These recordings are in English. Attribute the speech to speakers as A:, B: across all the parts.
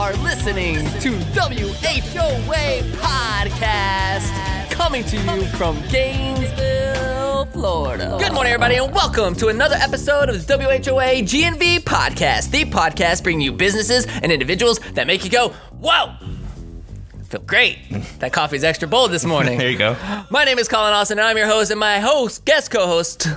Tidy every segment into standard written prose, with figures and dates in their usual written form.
A: are listening to WHOA Podcast, coming to you from Gainesville, Florida. Good morning, everybody, and welcome to another episode of the WHOA GNV Podcast, the podcast bringing you businesses and individuals that make you go, whoa! Feel great. That coffee's extra bold this morning.
B: There you go.
A: My name is Colin Austin, and I'm your host, and my guest co-host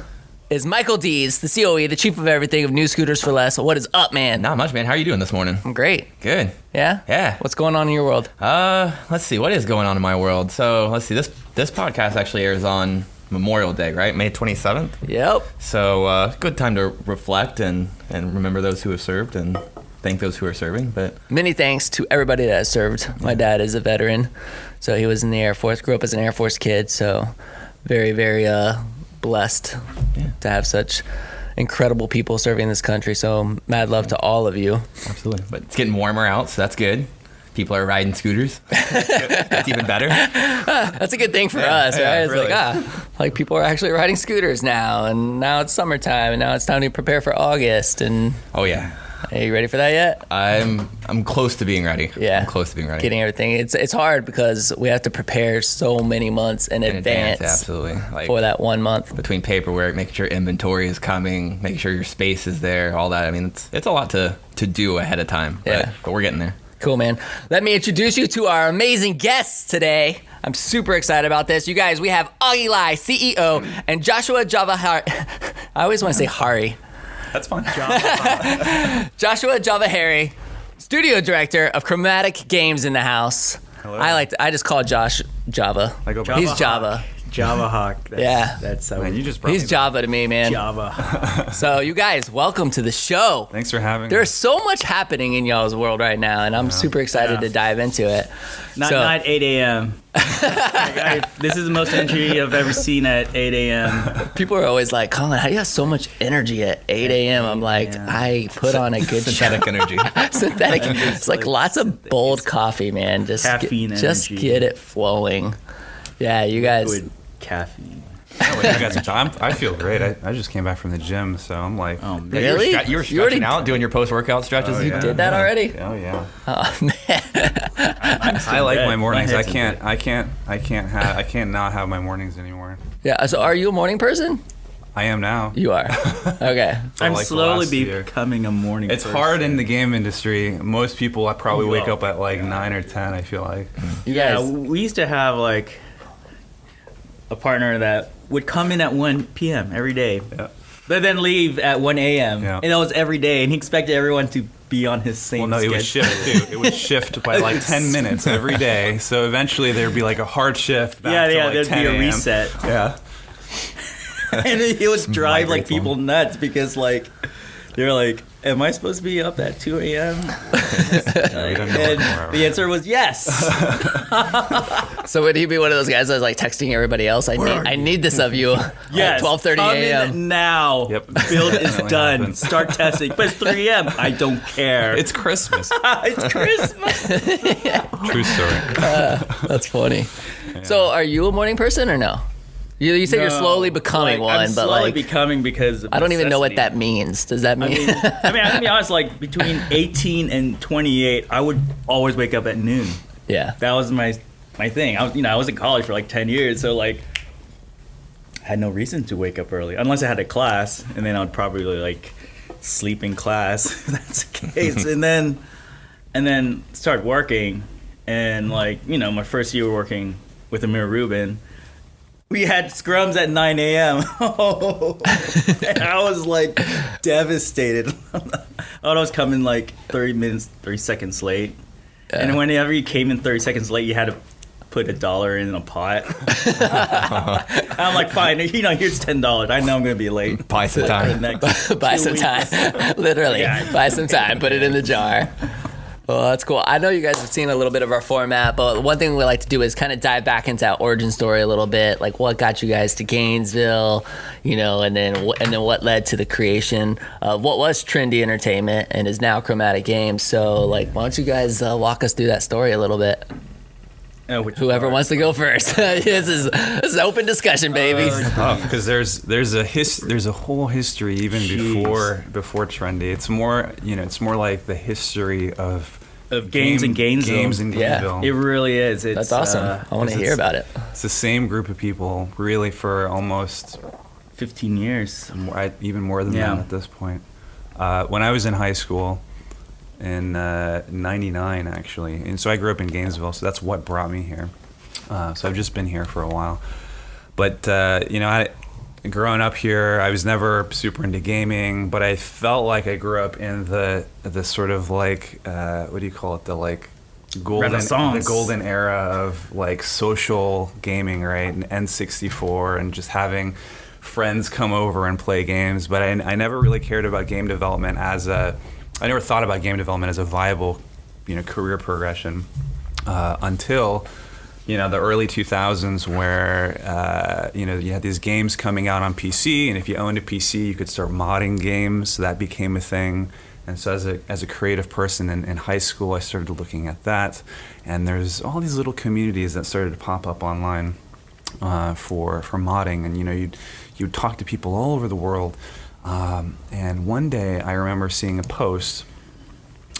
A: is Michael Dees, the COE, the chief of everything of New Scooters for Less. What is up, man?
B: Not much, man. How are you doing this morning?
A: I'm great.
B: Good.
A: Yeah?
B: Yeah.
A: What's going on in your world?
B: Let's see. What is going on in my world? So, let's see. This podcast actually airs on Memorial Day, right? May 27th?
A: Yep.
B: So, good time to reflect and remember those who have served and thank those who are serving. But
A: many thanks to everybody that has served. My dad is a veteran, so he was in the Air Force, grew up as an Air Force kid, so very, very blessed to have such incredible people serving this country. So mad love to all of you.
B: Absolutely. But it's getting warmer out, so that's good. People are riding scooters. That's even better.
A: That's a good thing for us, right?
B: Yeah,
A: It's
B: really.
A: like people are actually riding scooters now, and now it's summertime, and now it's time to prepare for August. And
B: Oh yeah.
A: are you ready for that yet?
B: I'm close to being ready.
A: Yeah.
B: I'm close to being ready.
A: Getting everything. It's hard because we have to prepare so many months in advance.
B: Absolutely. Like,
A: for that 1 month.
B: between paperwork, making sure inventory is coming, making sure your space is there, all that. I mean, it's a lot to do ahead of time.
A: Yeah.
B: But we're getting there.
A: Cool, man. Let me introduce you to our amazing guests today. I'm super excited about this. You guys, we have Augi Lye, CEO, and Joshua Javaheri. I always want to say Hari.
C: That's fine.
A: Joshua Javaheri, studio director of Chromatic Games in the house.
C: Hello.
A: I just call Josh Java.
C: I go by
A: He's
C: Java
A: Java.
D: Java Hawk.
A: Yeah.
D: That's how
C: Man, you just brought
A: He's
C: me
A: Java to me, man.
D: Java.
A: So you guys, welcome to the show.
C: Thanks for having me.
A: There's so much happening in y'all's world right now, and I'm super excited to dive into it.
D: Not 8 a.m. This is the most energy I've ever seen at 8 a.m.
A: People are always like, Colin, how do you have so much energy at 8 a.m.? I'm like, I put on a good
B: Synthetic
A: show.
B: energy.
A: Synthetic. It's like lots of bold coffee, man.
D: Caffeine
A: just
D: energy.
A: get it flowing. Yeah, you guys.
D: With caffeine.
C: Oh, wait, you got some time? I feel great. I just came back from the gym, so I'm like,
D: Oh, man.
A: Really?
B: You were
A: You
B: stretching
A: already-
B: out, doing your post-workout stretches.
C: Oh,
A: You
C: yeah.
A: did that already?
C: oh yeah.
A: Oh, man.
C: I like
D: dead.
C: my mornings.
D: My
C: I
D: head's
C: can't not have my mornings anymore.
A: Yeah, so are you a morning person?
C: I am now.
A: You are. Okay.
C: For
D: I'm
C: like the
D: slowly
C: last year.
D: becoming a morning
C: It's
D: person.
C: hard in the game industry. Most people I probably wake up at like 9 or 10. I feel like.
A: You
D: Yeah,
A: guys.
D: we used to have like a partner that would come in at 1 p.m. every day,
C: Yeah.
D: but then leave at 1 a.m.
C: Yeah.
D: And that was every day, and he expected everyone to be on his same
C: Well, no, it
D: schedule.
C: would shift too. It would shift by like 10 minutes every day. So eventually there'd be like a hard shift. Back
D: Yeah,
C: to
D: yeah,
C: like
D: there'd
C: 10
D: be a
C: a.m.
D: reset.
C: Yeah.
D: And he would drive like
B: migrate phone.
D: people nuts because like they're like, "Am I supposed to be up at 2 a.m.?"
C: We don't know
D: And
C: anymore.
D: the answer was yes.
A: So would he be one of those guys that's like texting everybody else? I need this of you
D: Yes.
A: at 12:30
D: Come
A: a.m.
D: in now.
C: Yep.
D: Build is
C: Definitely
D: done.
C: happens.
D: Start testing. But it's 3 a.m. I don't care.
C: It's Christmas.
D: It's Christmas.
C: True story.
A: That's funny. So are you a morning person or no? You said you're
D: No,
A: slowly becoming
D: like,
A: one,
D: I'm
A: but
D: slowly
A: like
D: becoming because of
A: I don't even know what
D: necessity.
A: that means. Does that
D: I
A: mean?
D: mean, I'm gonna be honest. Like between 18 and 28, I would always wake up at noon.
A: Yeah.
D: That was my thing. I was in college for like 10 years, so like I had no reason to wake up early unless I had a class, and then I'd probably like sleep in class if that's the case, and then start working, and like my first year working with Amir Rubin, we had scrums at 9 a.m. And I was like devastated. I was coming like 30 seconds late. And whenever you came in 30 seconds late, you had to put $1 in a pot. I'm like, fine, here's $10. I know I'm going to be late.
B: Buy some
D: For the
B: time.
D: next
A: Buy
D: 2
A: some
D: weeks.
A: time. Literally.
D: Yeah.
A: Buy some time. Put it in the jar. Well, that's cool. I know you guys have seen a little bit of our format, but one thing we like to do is kind of dive back into our origin story a little bit, like what got you guys to Gainesville, and then what led to the creation of what was Trendy Entertainment and is now Chromatic Games. So, like, why don't you guys walk us through that story a little bit? Whoever wants to go first. This is open discussion, baby.
C: Tough because there's a whole history even before Trendy. It's more like the history of
D: of games in Gainesville.
C: Games in
A: Yeah.
C: Gainesville.
D: It really is. It's,
A: That's awesome. I want to hear about it.
C: It's the same group of people, really, for almost
D: 15 years.
C: even more than
D: Yeah.
C: that at this point. When I was in high school, in '99 actually, and so I grew up in Gainesville, so that's what brought me here. So I've just been here for a while, but growing up here, I was never super into gaming, but I felt like I grew up in the sort of like what do you call it, the like
D: Renaissance.
C: the golden era of like social gaming, right? And N64 and just having friends come over and play games. But I never really cared about game development I never thought about game development as a viable, career progression until the early 2000s, where you had these games coming out on PC, and if you owned a PC, you could start modding games. So that became a thing. And so as a creative person in high school, I started looking at that, and there's all these little communities that started to pop up online for modding, and you'd talk to people all over the world. And one day I remember seeing a post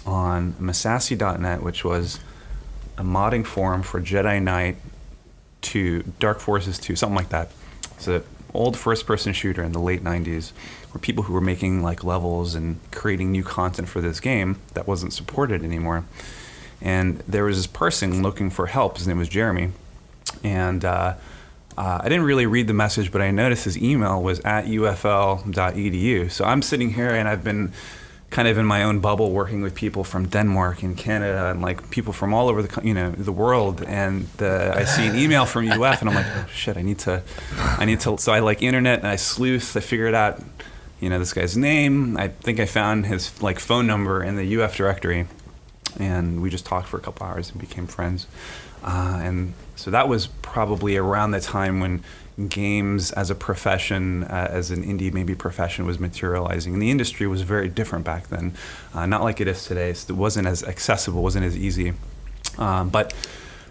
C: on Masashi.net, which was a modding forum for Jedi Knight 2, Dark Forces 2, something like that. It's an old first-person shooter in the late 90s, where people who were making like levels and creating new content for this game that wasn't supported anymore. And there was this person looking for help. His name was Jeremy. And I didn't really read the message, but I noticed his email was at ufl.edu. So I'm sitting here, and I've been kind of in my own bubble working with people from Denmark and Canada and like people from all over the world. And I see an email from UF, and I'm like, oh shit, I need to. So I like internet, and I sleuth. I figured out, this guy's name. I think I found his like phone number in the UF directory, and we just talked for a couple hours and became friends. And so that was probably around the time when games as a profession, as an indie maybe profession, was materializing. And the industry was very different back then, not like it is today. So it wasn't as accessible, wasn't as easy. But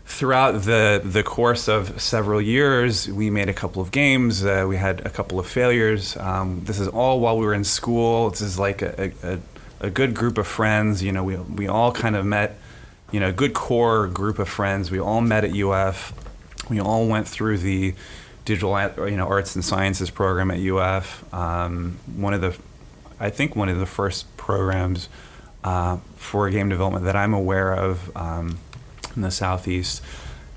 C: throughout the course of several years, we made a couple of games. We had a couple of failures. This is all while we were in school. This is like a good group of friends. We all kind of met. A good core group of friends. We all met at UF. We all went through the digital, arts and sciences program at UF. One of the first programs for game development that I'm aware of in the Southeast,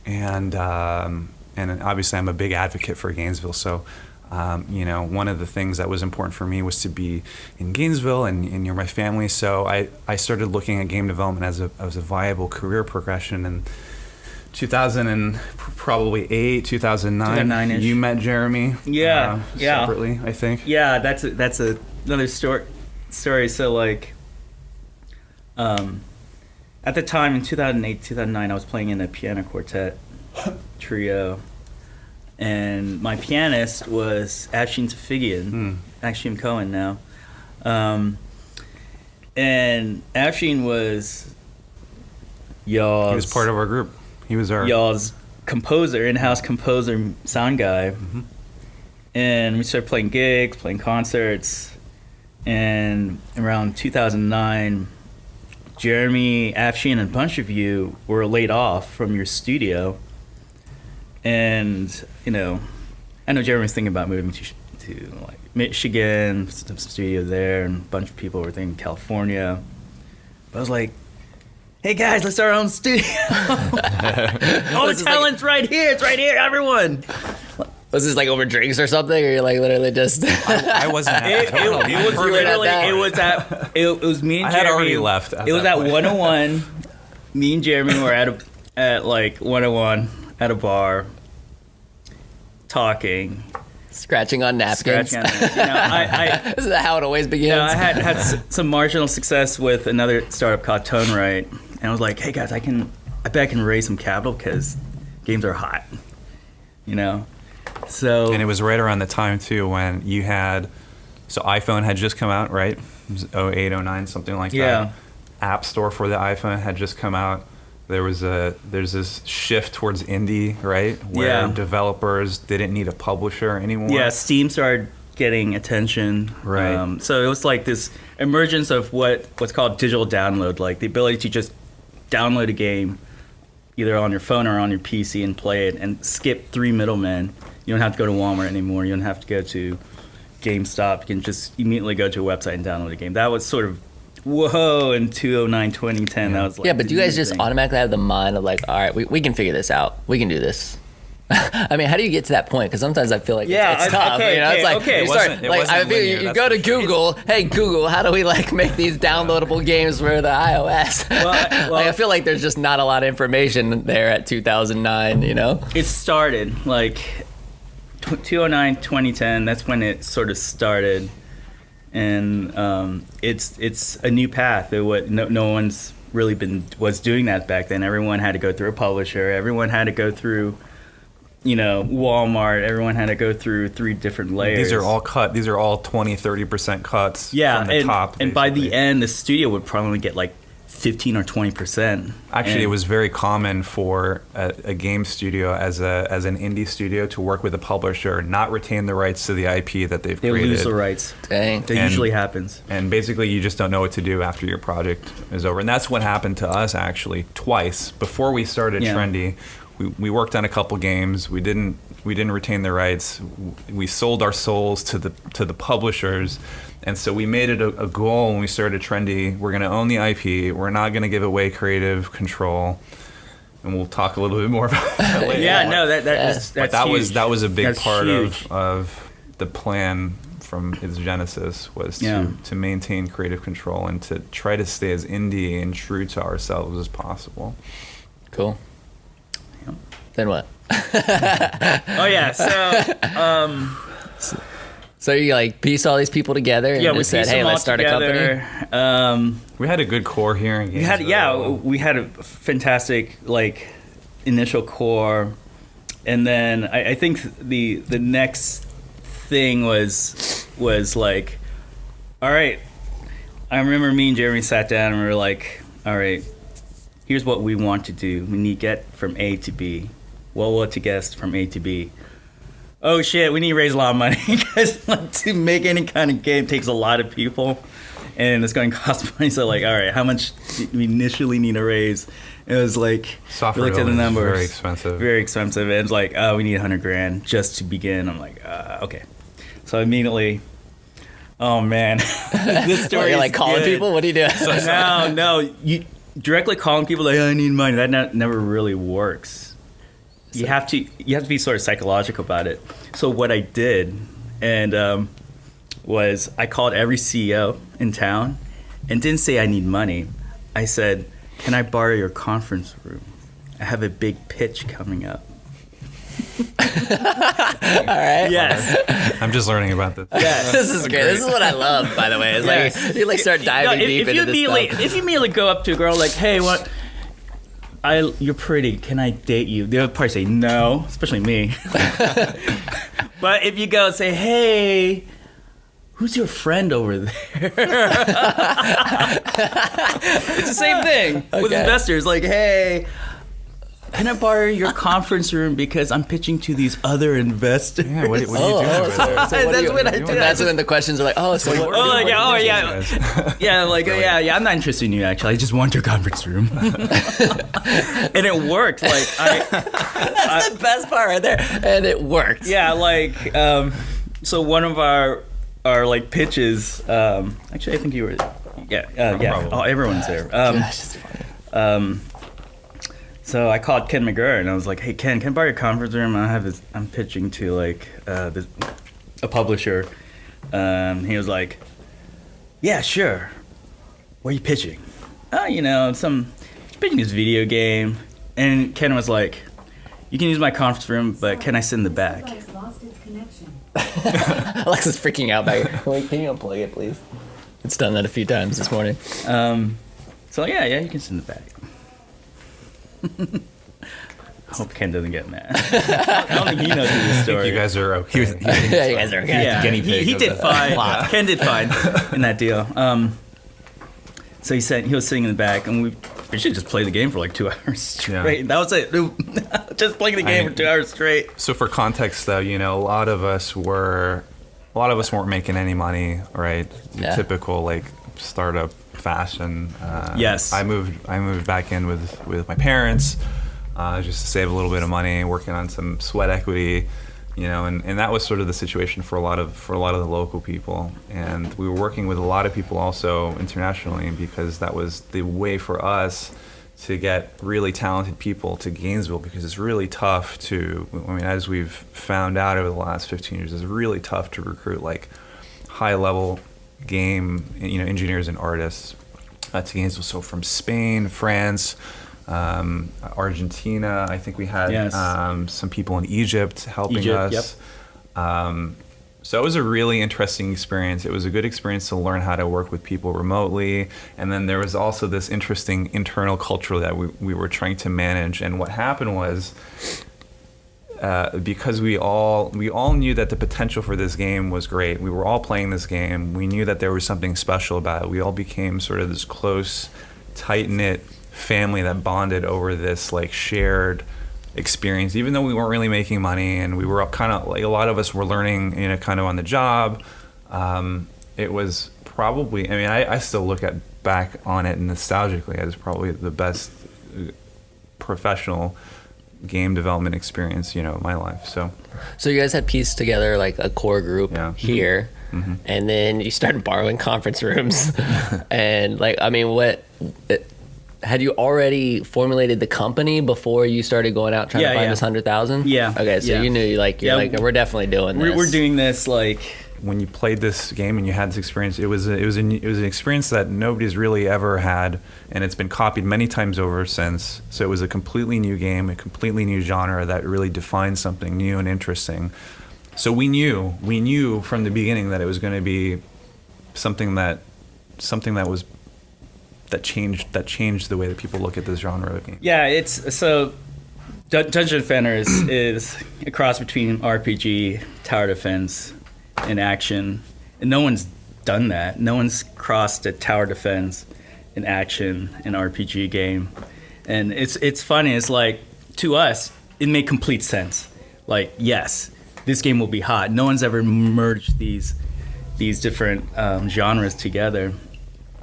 C: and obviously I'm a big advocate for Gainesville. So. One of the things that was important for me was to be in Gainesville and near my family. So I started looking at game development as a viable career progression. And 2000 and probably 2009, you met Jeremy.
D: Yeah,
C: separately, I think.
D: Yeah, that's another story. So like, at the time in 2008, 2009, I was playing in a piano quartet trio. And my pianist was Afshin Tafigian, Afshin Cohen now. And Afshin was y'all's...
C: He was part of our group. He was
D: y'all's composer, in-house composer, sound guy. Mm-hmm. And we started playing gigs, playing concerts. And around 2009, Jeremy, Afshin, and a bunch of you were laid off from your studio. And, I know Jeremy was thinking about moving to like Michigan, some studio there, and a bunch of people were thinking California. But I was like, hey guys, let's start our own studio. All the talent's right here. It's right here, everyone.
A: Was this like over drinks or something, or you're like literally just?
C: I wasn't.
D: It was literally. It was me and Jeremy.
C: I had already left.
D: It was at 101. Me and Jeremy were at like 101 at a bar, talking,
A: scratching on napkins.
D: Isn't that
A: how it always begins?
D: I had some marginal success with another startup called Tone Right, and I was like, hey guys, I bet I can raise some capital because games are hot, So,
C: and it was right around the time too when you had, so iPhone had just come out, right? It was 08, 09, something like that. App Store for the iPhone had just come out. There's this shift towards indie, right? Where developers didn't need a publisher anymore.
D: Yeah, Steam started getting attention.
C: Right.
D: So it was like this emergence of what's called digital download, like the ability to just download a game either on your phone or on your PC and play it and skip 3 middlemen. You don't have to go to Walmart anymore. You don't have to go to GameStop. You can just immediately go to a website and download a game. That was sort of whoa in 2009, 2010. That was like,
A: yeah, but do you guys just
D: thing.
A: automatically have the mind of like, all right, we can figure this out. We can do this. I mean, how do you get to that point? Because sometimes I feel like it's tough.
D: Okay,
A: you know, it's like
D: okay.
A: you start, like I feel you go to Google. Hey Google, how do we like make these downloadable games for the iOS?
D: Well,
A: like, I feel like there's just not a lot of information there at 2009. You know,
D: it started like 2009, 2010. That's when it sort of started, and it's a new path. No one's really was doing that back then. Everyone had to go through a publisher. Everyone had to go through, Walmart. Everyone had to go through 3 different layers.
C: These are all cut. These are all 20-30% cuts from the top.
D: And by the end, the studio would probably get like 15 or 20%.
C: Actually, it was very common for a game studio as an indie studio to work with a publisher, not retain the rights to the IP that they've
D: They
C: created.
D: lose the rights.
A: dang.
D: That usually happens.
C: And basically, you just don't know what to do after your project is over. And that's what happened to us, actually, twice. Before we started Trendy, we worked on a couple games. We didn't retain the rights. We sold our souls to the publishers. And so we made it a goal when we started Trendy. We're going to own the IP. We're not going to give away creative control. And we'll talk a little bit more about that later.
D: Yeah, no, that's
C: But that
D: huge.
C: that was a big
D: That's
C: part
D: huge.
C: of the plan from its genesis was to maintain creative control and to try to stay as indie and true to ourselves as possible.
A: Cool.
D: Yep.
A: Then what?
D: Oh yeah,
A: So you like piece all these people together and
D: we
A: just said,
D: pieced
A: hey,
D: them all
A: let's start a
D: together.
A: company?
C: We had a good core here in Gainesville.
D: We had a fantastic initial core, and then I think the next thing was like, all right. I remember me and Jeremy sat down and we were like, all right, here's what we want to do. We need to get from A to B. What to guess from A to B? Oh shit, we need to raise a lot of money because to make any kind of game takes a lot of people, and it's going to cost money. So all right, how much do we initially need to raise? It was like
C: Software
D: we looked at the
C: development is
D: numbers,
C: very expensive.
D: and it's like, oh, we need $100,000 just to begin. I'm like, okay. So immediately, oh man, this story.
A: You're like
D: is
A: calling
D: good.
A: people. What do you do?
D: No, you directly calling people like, I need money. That never really works. You have to be sort of psychological about it. So what I did, was I called every CEO in town, and didn't say I need money. I said, can I borrow your conference room? I have a big pitch coming up.
A: All right.
D: Yes.
C: I'm just learning about this.
D: Yes.
A: This is great. This is what I love, by the way. It's like you like start diving deep into this stuff.
D: If you immediately go up to a girl like, hey, you're pretty. Can I date you? They'll probably say no, especially me. But if you go and say, hey, who's your friend over there? It's the same thing with investors. Like, hey, can I borrow your conference room because I'm pitching to these other investors?
C: Yeah, what do you do over there?
D: That's what I do.
A: And that's when the questions are like, oh, so what?
D: I'm not interested in you actually. I just want your conference room. And it worked.
A: That's the best part right there. And it worked.
D: Yeah, so one of our pitches. Actually, I think you were. Yeah. Oh, everyone's there.
A: Gosh, it's funny.
D: So I called Ken McGurr and I was like, "Hey Ken, can I borrow your conference room? I'm pitching to a publisher." He was like, "Yeah, sure. What are you pitching?" Pitching this video game. And Ken was like, "You can use my conference room, but can I sit in the back?"
E: Lost its connection.
A: Alexa's freaking out back here. Wait, can you unplug it, please? It's done that a few times this morning.
D: So you can sit in the back. I hope Ken doesn't get mad. I don't think he knows this story.
C: You guys are okay.
A: Yeah, you guys are okay.
D: Yeah,
B: guinea pig
D: he
B: of
D: did
B: the
D: fine. Ken did fine in that deal. So he was sitting in the back, and we should just play the game for like 2 hours straight.
C: Yeah.
D: That was it. Just playing the game for 2 hours straight.
C: So for context, though, a lot of us weren't making any money, right?
A: Yeah.
C: Typical startup fast, and
D: Yes.
C: I moved back in with my parents just to save a little bit of money, working on some sweat equity, and that was sort of the situation for a lot of the local people. And we were working with a lot of people also internationally, because that was the way for us to get really talented people to Gainesville, because it's really tough to, as we've found out over the last 15 years, it's really tough to recruit like high level game engineers and artists to Gainesville. So from Spain, France, Argentina, I think we had some people in Egypt helping us.
D: Yep.
C: So it was a really interesting experience. It was a good experience to learn how to work with people remotely. And then there was also this interesting internal culture that we were trying to manage. And what happened was, because we all knew that the potential for this game was great. We were all playing this game. We knew that there was something special about it. We all became sort of this close, tight-knit family that bonded over this like shared experience, even though we weren't really making money, and we were kind of like, a lot of us were learning, kind of on the job. It was probably, I still look back on it nostalgically as probably the best professional game development experience, of my life. So
A: you guys had pieced together like a core group here, and then you started borrowing conference rooms, and had you already formulated the company before you started going out trying to find this 100,000?
D: Yeah.
A: Okay, so you knew we're definitely doing this.
D: We're doing this
C: when you played this game and you had this experience, it was an experience that nobody's really ever had, and it's been copied many times over since. So it was a completely new game, a completely new genre that really defined something new and interesting. So we knew from the beginning that it was going to be something that changed the way that people look at this genre of game.
D: Yeah, it's so Dungeon Defenders is a cross between RPG, tower defense, and action, and no one's done that. No one's crossed a tower defense, an action, an RPG game, and it's funny. It's like, to us, it made complete sense. Like, yes, this game will be hot. No one's ever merged these different genres together.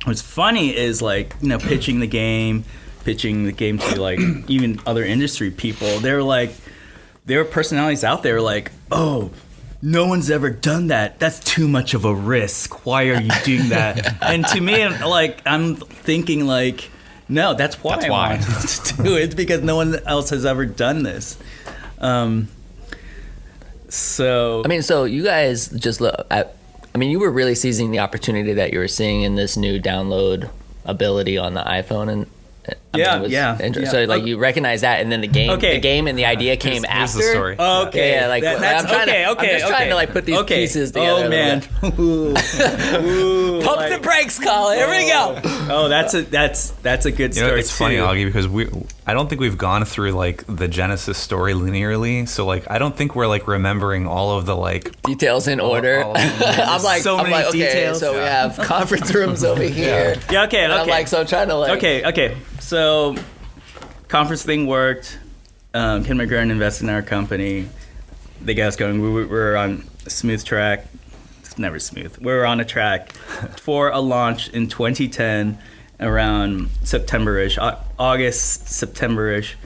D: What's funny is pitching the game to like even other industry people. There were personalities out there like, oh, no one's ever done that. That's too much of a risk. Why are you doing that? And to me, I'm thinking no, that's why I wanted to do it, because no one else has ever done this. So
A: you guys just look at. You were really seizing the opportunity that you were seeing in this new download ability on the iPhone, and So you recognize that, and then the game and the idea came after.
C: Here's the story.
D: Oh, okay,
A: I'm just trying to put these pieces together.
D: Oh man,
A: Pump the brakes, Colin. Here we go.
D: Oh, that's a good story.
C: It's funny, Augie, because I don't think we've gone through the Genesis story linearly. So I don't think we're remembering all of the
A: details in order.
D: many details.
A: So we have conference rooms over here.
D: Yeah. Okay.
A: And
D: Okay.
A: so I'm trying to
D: Okay. So, conference thing worked. Ken McGurn invested in our company. They got us going. We were on a smooth track. It's never smooth. We were on a track for a launch in 2010, around September-ish, August, September-ish.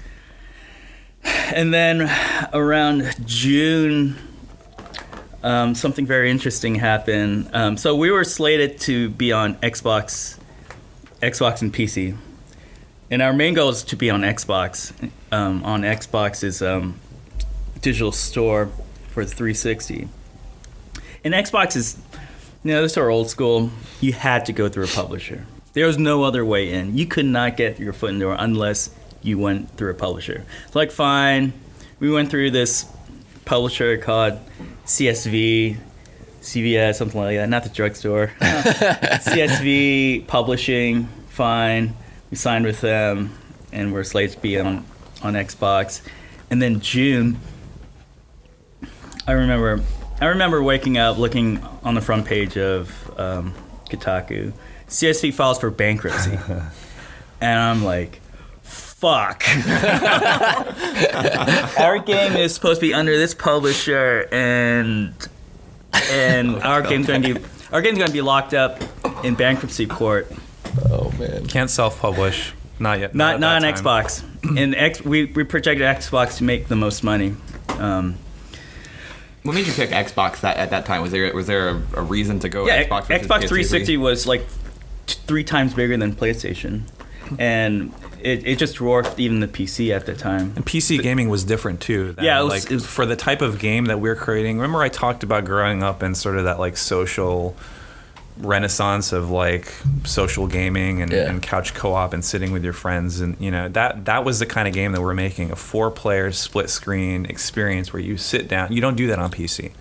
D: And then around June, something very interesting happened. So we were slated to be on Xbox and PC. And our main goal is to be on Xbox. On Xbox's digital store for the 360. And Xbox is, this are old school. You had to go through a publisher. There was no other way in. You could not get your foot in the door unless you went through a publisher. It's fine. We went through this publisher called CSV, CVS, something like that. Not the drugstore. CSV Publishing, fine. We signed with them, and we're slated to be on Xbox. And then June, I remember waking up, looking on the front page of Kotaku, CSV files for bankruptcy, and I'm like, fuck. Our game is supposed to be under this publisher, and our game's going to be locked up in bankruptcy court.
A: Oh man.
C: Can't self-publish. Not yet.
D: Not
C: at
D: on
C: that time.
D: Xbox. And we projected Xbox to make the most money.
B: What made you pick Xbox at that time? Was there a reason to go Xbox versus
D: Xbox
B: PS3?
D: 360 was like 3 times bigger than PlayStation, and it just dwarfed even the PC at the time.
C: And PC gaming was different too.
D: Yeah,
C: it was for the type of game that we're creating. Remember, I talked about growing up in sort of that like social renaissance of like social gaming and couch co-op and sitting with your friends, and that was the kind of game that we're making, a 4-player split screen experience where you sit down. You don't do that on PC.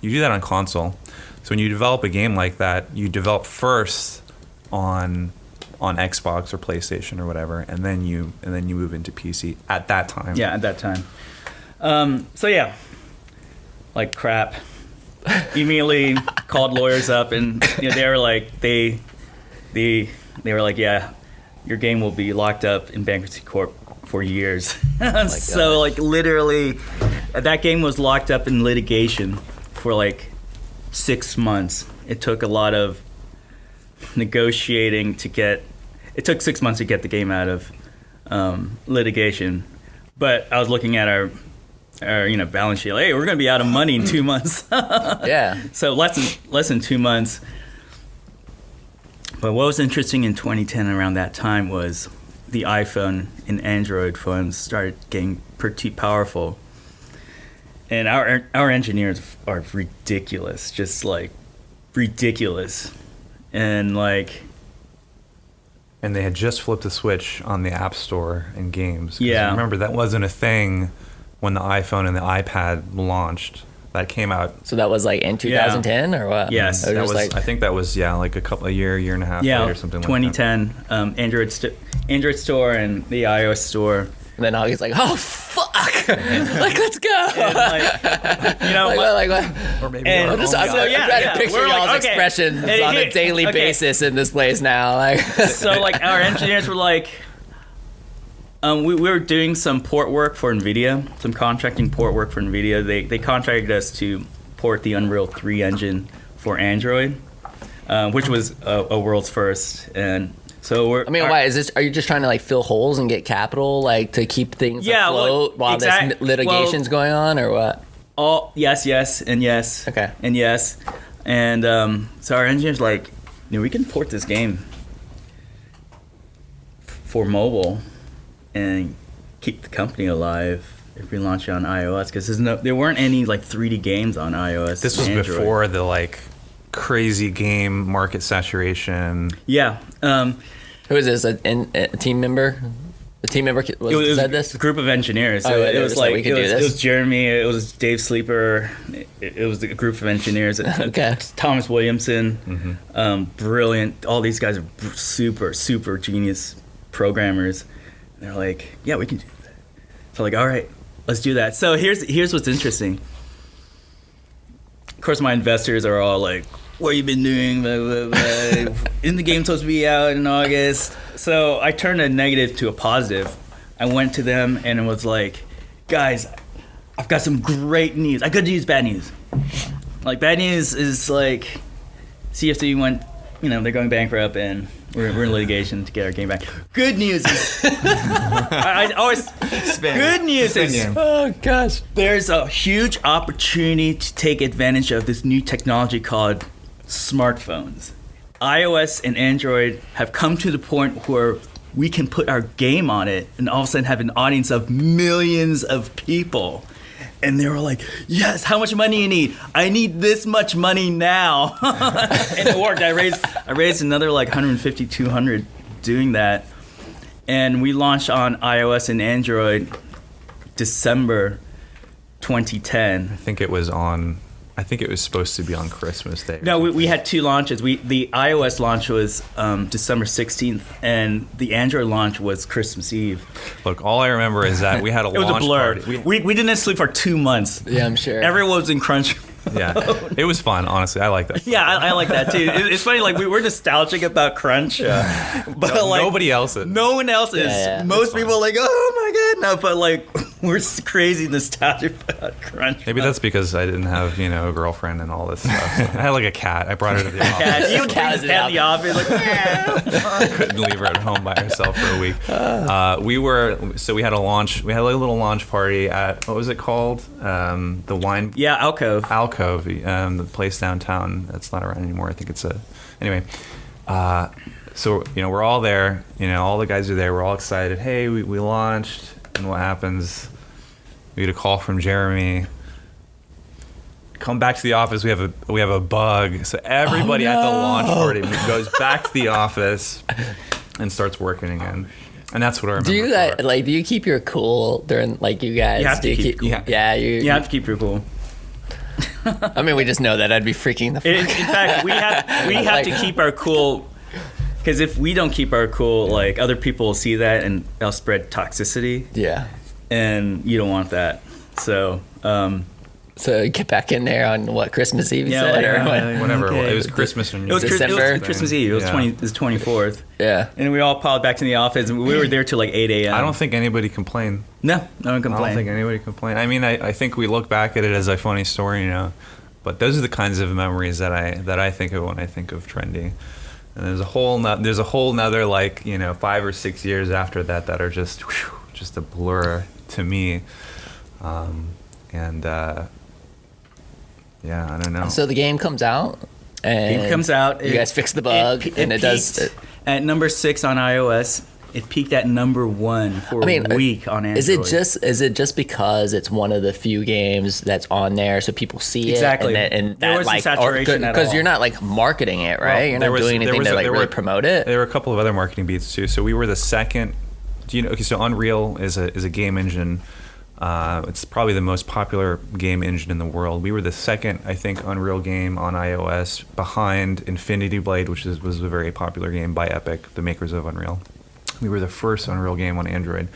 C: You do that on console. So when you develop a game like that, you develop first on Xbox or PlayStation or whatever, and then you move into PC at that time.
D: Yeah, at that time. So yeah, like crap. Immediately called lawyers up, and they were like, they were like, yeah, your game will be locked up in bankruptcy court for years. So like literally, that game was locked up in litigation for like 6 months. It took a lot of negotiating to get. It took 6 months to get the game out of litigation. But I was looking at our balance sheet. Like, hey, we're going to be out of money in 2 months.
A: Yeah.
D: So less than 2 months. But what was interesting in 2010 around that time was the iPhone and Android phones started getting pretty powerful. And our engineers are ridiculous, just like ridiculous. And like...
C: And they had just flipped the switch on the App Store and games.
D: Yeah.
C: Remember, that wasn't a thing when the iPhone and the iPad launched. That came out.
A: So that was like in 2010 or what?
D: Yes.
A: Or
C: That
A: just
C: was, I think that was, like a year and a half later, something like that.
D: 2010, Android store and the iOS store.
A: And then Augi's like, oh, fuck. Like, let's go.
D: And
A: what?
C: Or maybe
D: And
C: our own
D: so,
C: guy.
A: I'm trying to picture
D: we're like,
A: y'all's
D: okay.
A: expressions
D: And
A: on a daily
D: okay.
A: basis in this place now. Like,
D: So like our engineers were like, we were doing some port work for NVIDIA, some contracting port work for NVIDIA. They contracted us to port the Unreal 3 engine for Android, which was a world's first. And so
A: why is this? Are you just trying to like fill holes and get capital, like to keep things afloat while this litigation's going on, or what?
D: Oh, yes, and yes.
A: Okay.
D: And yes. And so our engineers like, we can port this game for mobile and keep the company alive if we launch it on iOS, because there weren't any like 3D games on iOS.
C: This was
D: and Android.
C: before the like crazy game market saturation.
D: Yeah.
A: Who is this? A team member? The team member said this?
D: A group of engineers.
A: Oh,
D: So
A: yeah,
D: it was like
A: we can do
D: it
A: this.
D: was Jeremy, it was Dave Sleeper, it was a group of engineers.
A: Okay.
D: Thomas Williamson, brilliant. All these guys are super genius programmers. And they're like, yeah, we can do that. So like, all right, let's do that. So here's what's interesting. Of course, my investors are all like, what have you been doing? Blah, blah, blah. Isn't the game supposed to be out in August? So I turned a negative to a positive. I went to them and it was like, guys, I've got some great news. I could use bad news. Like, bad news is like, CFC went, they're going bankrupt and we're in litigation to get our game back. Good news is, I always, good news is,
A: Oh gosh.
D: there's a huge opportunity to take advantage of this new technology called smartphones. iOS and Android have come to the point where we can put our game on it and all of a sudden have an audience of millions of people. And they were like, yes, how much money you need? I need this much money now. And it worked. I raised another like 150, 200 doing that. And we launched on iOS and Android December 2010.
C: I think it was supposed to be on Christmas Day.
D: No, we had two launches. The iOS launch was December 16th, and the Android launch was Christmas Eve.
C: Look, all I remember is that we had a
D: It was
C: launch
D: a blur.
C: party.
D: We didn't sleep for 2 months.
A: Yeah, I'm sure.
D: Everyone was in crunch.
C: Yeah, it was fun. Honestly, I like that.
D: Yeah, I like that too. It's funny, like we're nostalgic about crunch, but like
C: Nobody else is.
D: no one else is.
A: Yeah.
D: Most people are like, oh my god, no. But like we're crazy nostalgic about Crunch.
C: Maybe that's because I didn't have, a girlfriend and all this stuff. So I had like a cat. I brought her to the office.
D: Yeah, you would cat in the office like,
C: I couldn't leave her at home by herself for a week. We had a launch. We had like a little launch party at, what was it called? The wine.
D: Yeah, Alcove,
C: the place downtown. That's not around anymore. I think it's anyway. So we're all there. All the guys are there. We're all excited. Hey, we launched. And what happens? We get a call from Jeremy. Come back to the office. We have a bug. So everybody at the launch party goes back to the office and starts working again. And that's what I remember.
A: Do you keep your cool during you guys?
D: You have to keep cool.
A: Yeah,
D: you have to keep your cool.
A: I mean, we just know that I'd be freaking the fuck
D: out. In fact, we have to keep our cool. Because if we don't keep our cool, other people will see that and they'll spread toxicity.
A: Yeah.
D: And you don't want that. So,
A: So get back in there on what, Christmas Eve?
C: Whatever.
D: Okay.
C: It was Christmas when
D: it was
A: December.
D: It was Christmas Eve. It was 24th.
A: Yeah.
D: And we all piled back to the office, and we were there till 8 a.m.
C: I don't think anybody complained.
D: No one complained.
C: I don't think anybody complained. I mean, I think we look back at it as a funny story, But those are the kinds of memories that I think of when I think of Trendy. And there's a whole nother 5 or 6 years after that are just a blur to me. I don't know.
A: So the game comes out. And you guys fix the bug, and it does.
D: At number 6 on iOS. It peaked at number 1 for a week on Android.
A: Is it just because it's one of the few games that's on there, so people see
D: exactly.
A: it? And
D: there wasn't saturation at all.
A: Because you're not marketing it, right? You're not doing anything to really promote it.
C: There were a couple of other marketing beats too. So we were the second. So Unreal is a game engine. It's probably the most popular game engine in the world. We were the second, I think, Unreal game on iOS behind Infinity Blade, which was a very popular game by Epic, the makers of Unreal. We were the first Unreal game on Android,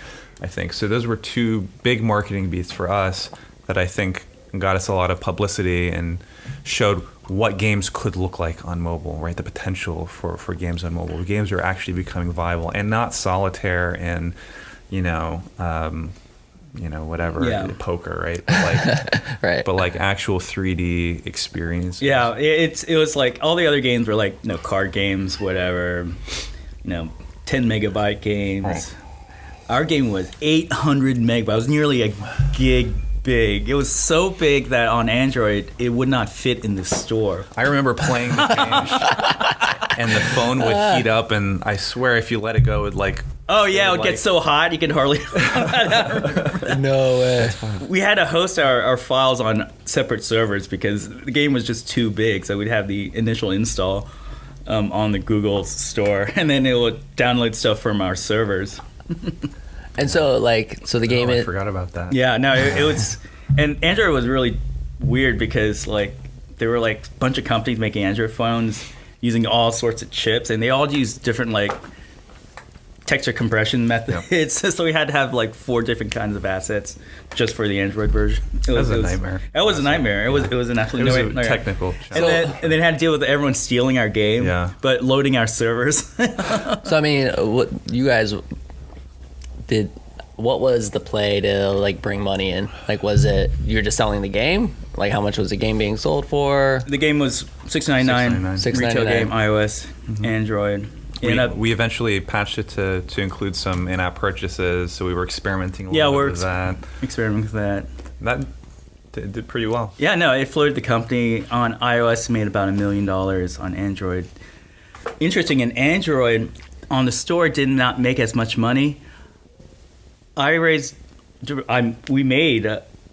C: I think. So those were two big marketing beats for us that I think got us a lot of publicity and showed what games could look like on mobile, right? The potential for games on mobile. Games are actually becoming viable and not solitaire and, whatever, poker, right? But
A: right.
C: But actual 3D experience.
D: Yeah, it was all the other games were card games, whatever, 10 megabyte games. Right. Our game was 800 megabytes. It was nearly a gig big. It was so big that on Android, it would not fit in the store.
C: I remember playing the game, and the phone would heat up, and I swear if you let it go, it would
D: oh, yeah, it would get so hot, you could hardly...
A: No way.
D: We had to host our files on separate servers because the game was just too big, so we'd have the initial install on the Google store, and then it would download stuff from our servers.
A: And so the game
C: I forgot about that.
D: Yeah, no, it was, and Android was really weird because there were a bunch of companies making Android phones using all sorts of chips, and they all used different texture compression methods. Yep. So we had to have 4 different kinds of assets just for the Android version.
C: That was a nightmare.
D: It was a nightmare. It was an absolute nightmare.
C: Technical
D: challenge. And then had to deal with everyone stealing our game, but loading our servers.
A: So I mean, what you guys did? What was the play to bring money in? Was it you're just selling the game? How much was the game being sold for?
D: The game was $6.99. Retail game, iOS, Android.
C: We eventually patched it to include some in-app purchases, so we were experimenting a little bit with that.
D: Experimenting with that.
C: That did pretty well.
D: Yeah, no, it floated the company. On iOS, made about $1 million. On Android, interesting. In Android, on the store, did not make as much money. We made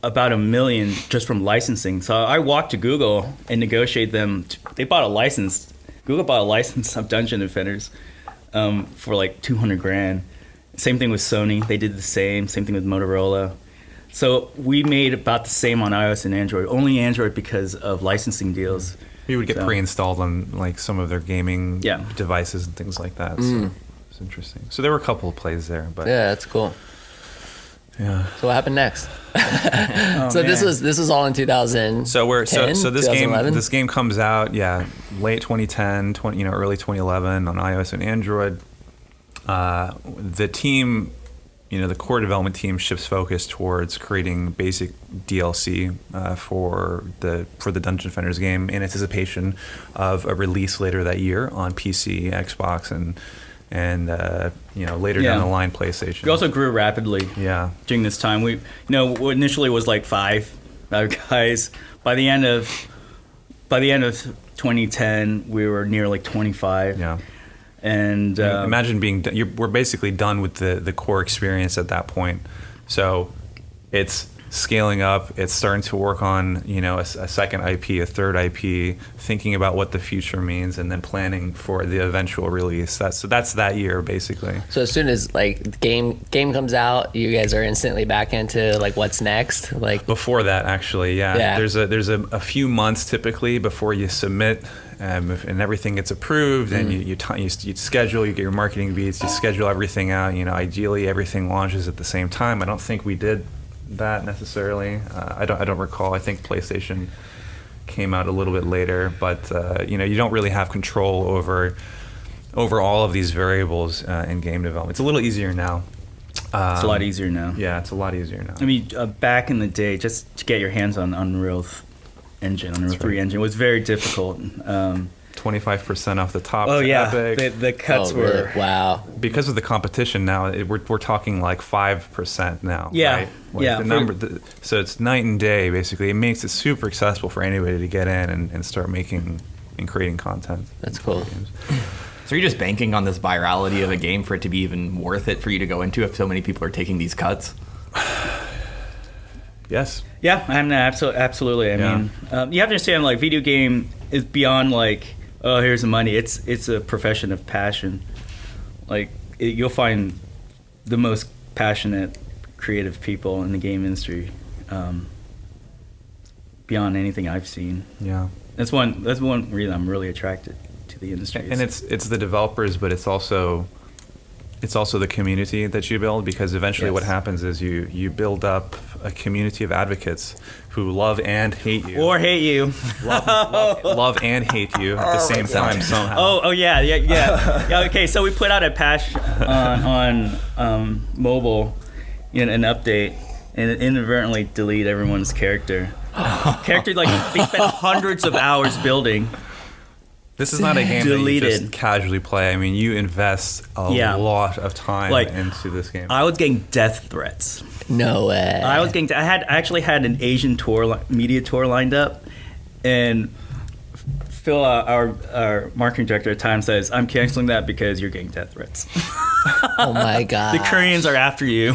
D: about $1 million just from licensing. So I walked to Google and negotiated them. They bought a license. Google bought a license of Dungeon Defenders for $200,000. Same thing with Sony. They did the same. Same thing with Motorola. So we made about the same on iOS and Android. Only Android because of licensing deals.
C: We would get pre-installed on some of their gaming devices and things like that. So it's interesting. So there were a couple of plays there, but
A: yeah, that's cool.
C: Yeah.
A: So what happened next? This was all in 2000.
C: So this game comes out late 2010, early 2011 on iOS and Android. The team the core development team shifts focus towards creating basic DLC for the Dungeon Defenders game in anticipation of a release later that year on PC, Xbox, and later down the line PlayStation.
D: We also grew rapidly.
C: Yeah.
D: During this time, we initially was like 5 guys. By the end of 2010, we were near like 25.
C: Yeah.
D: And
C: imagine we're basically done with the core experience at that point. So it's scaling up. It's starting to work on a second IP, a third IP, thinking about what the future means, and then planning for the eventual release. That's that year basically.
A: So as soon as like the game comes out, you guys are instantly back into like what's next. Like
C: before that, actually, yeah. There's a few months typically before you submit. And everything gets approved, and you schedule, you get your marketing beats, you schedule everything out. Ideally everything launches at the same time. I don't think we did that necessarily. I don't recall. I think PlayStation came out a little bit later, but you don't really have control over all of these variables in game development. It's a little easier now.
D: It's a lot easier now.
C: Yeah, it's a lot easier now.
D: I mean, back in the day, just to get your hands on Unreal Engine, Unreal 3 engine was very difficult.
C: 25% off the top.
D: Oh yeah,
C: Epic.
D: the cuts were
A: really? Wow.
C: Because of the competition now. We're talking like 5% now.
D: Yeah,
C: right? Like
D: yeah.
C: The number, so it's night and day basically. It makes it super accessible for anybody to get in and start making and creating content.
A: That's cool.
B: So are you just banking on this virality of a game for it to be even worth it for you to go into if so many people are taking these cuts?
C: Yes.
D: Yeah, I'm absolutely. I mean, you have to understand, like, video game is beyond like, oh, here's the money. It's a profession of passion. Like, you'll find the most passionate, creative people in the game industry, beyond anything I've seen.
C: Yeah.
D: That's one reason I'm really attracted to the industry.
C: And it's the developers, but it's also the community that you build, because eventually what happens is you build up a community of advocates who love and hate you.
D: Or hate you.
C: Love and hate you at the same time somehow.
D: Oh yeah. Yeah, okay, so we put out a patch on mobile in an update, and it inadvertently delete everyone's character. Character, like, they spent hundreds of hours building.
C: This is not a game
D: Deleted.
C: that you just casually play. I mean, you invest a lot of time into this game.
D: I was getting death threats.
A: No way.
D: I actually had an Asian media tour lined up, and Phil, our marketing director at the time, says, "I'm canceling that because you're getting death threats."
A: Oh my god.
D: The Koreans are after you.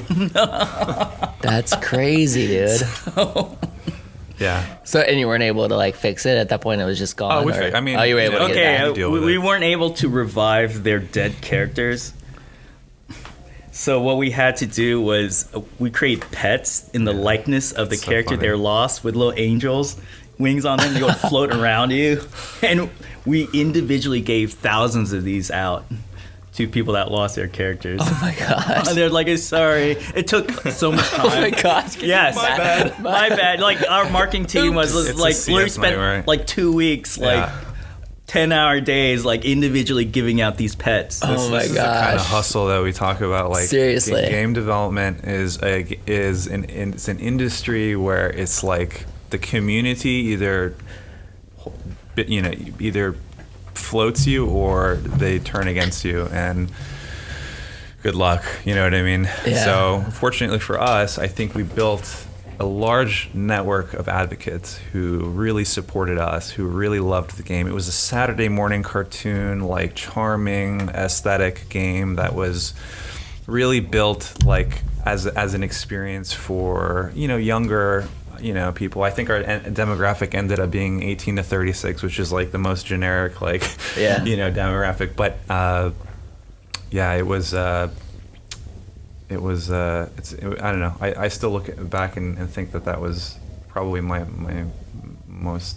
A: That's crazy, dude.
C: Yeah.
A: So, and you weren't able to like fix it at that point. It was just gone.
C: Oh, you were
A: able to get it back.
D: We weren't able to revive their dead characters. So what we had to do was we create pets in the likeness of the character they're lost, with little angels, wings on them. They go float around you, and we individually gave thousands of these out to people that lost their characters.
A: Oh my gosh.
D: And they're like, sorry. It took so much time.
A: Oh my gosh.
D: Yes.
C: My bad.
D: My bad. Like, our marketing team was like, literally spent like 2 weeks, like 10-hour days, like individually giving out these pets.
A: Oh my
C: This is the
A: gosh.
C: kind of hustle that we talk about. Like,
A: seriously,
C: game development is an industry where it's like the community either floats you or they turn against you, and good luck, you know what I mean?
A: Yeah.
C: So fortunately for us, I think we built a large network of advocates who really supported us, who really loved the game. It was a Saturday morning cartoon, like charming aesthetic game that was really built like as an experience for younger people. I think our demographic ended up being 18 to 36, which is like the most generic demographic. But I don't know. I still look back and think that was probably my most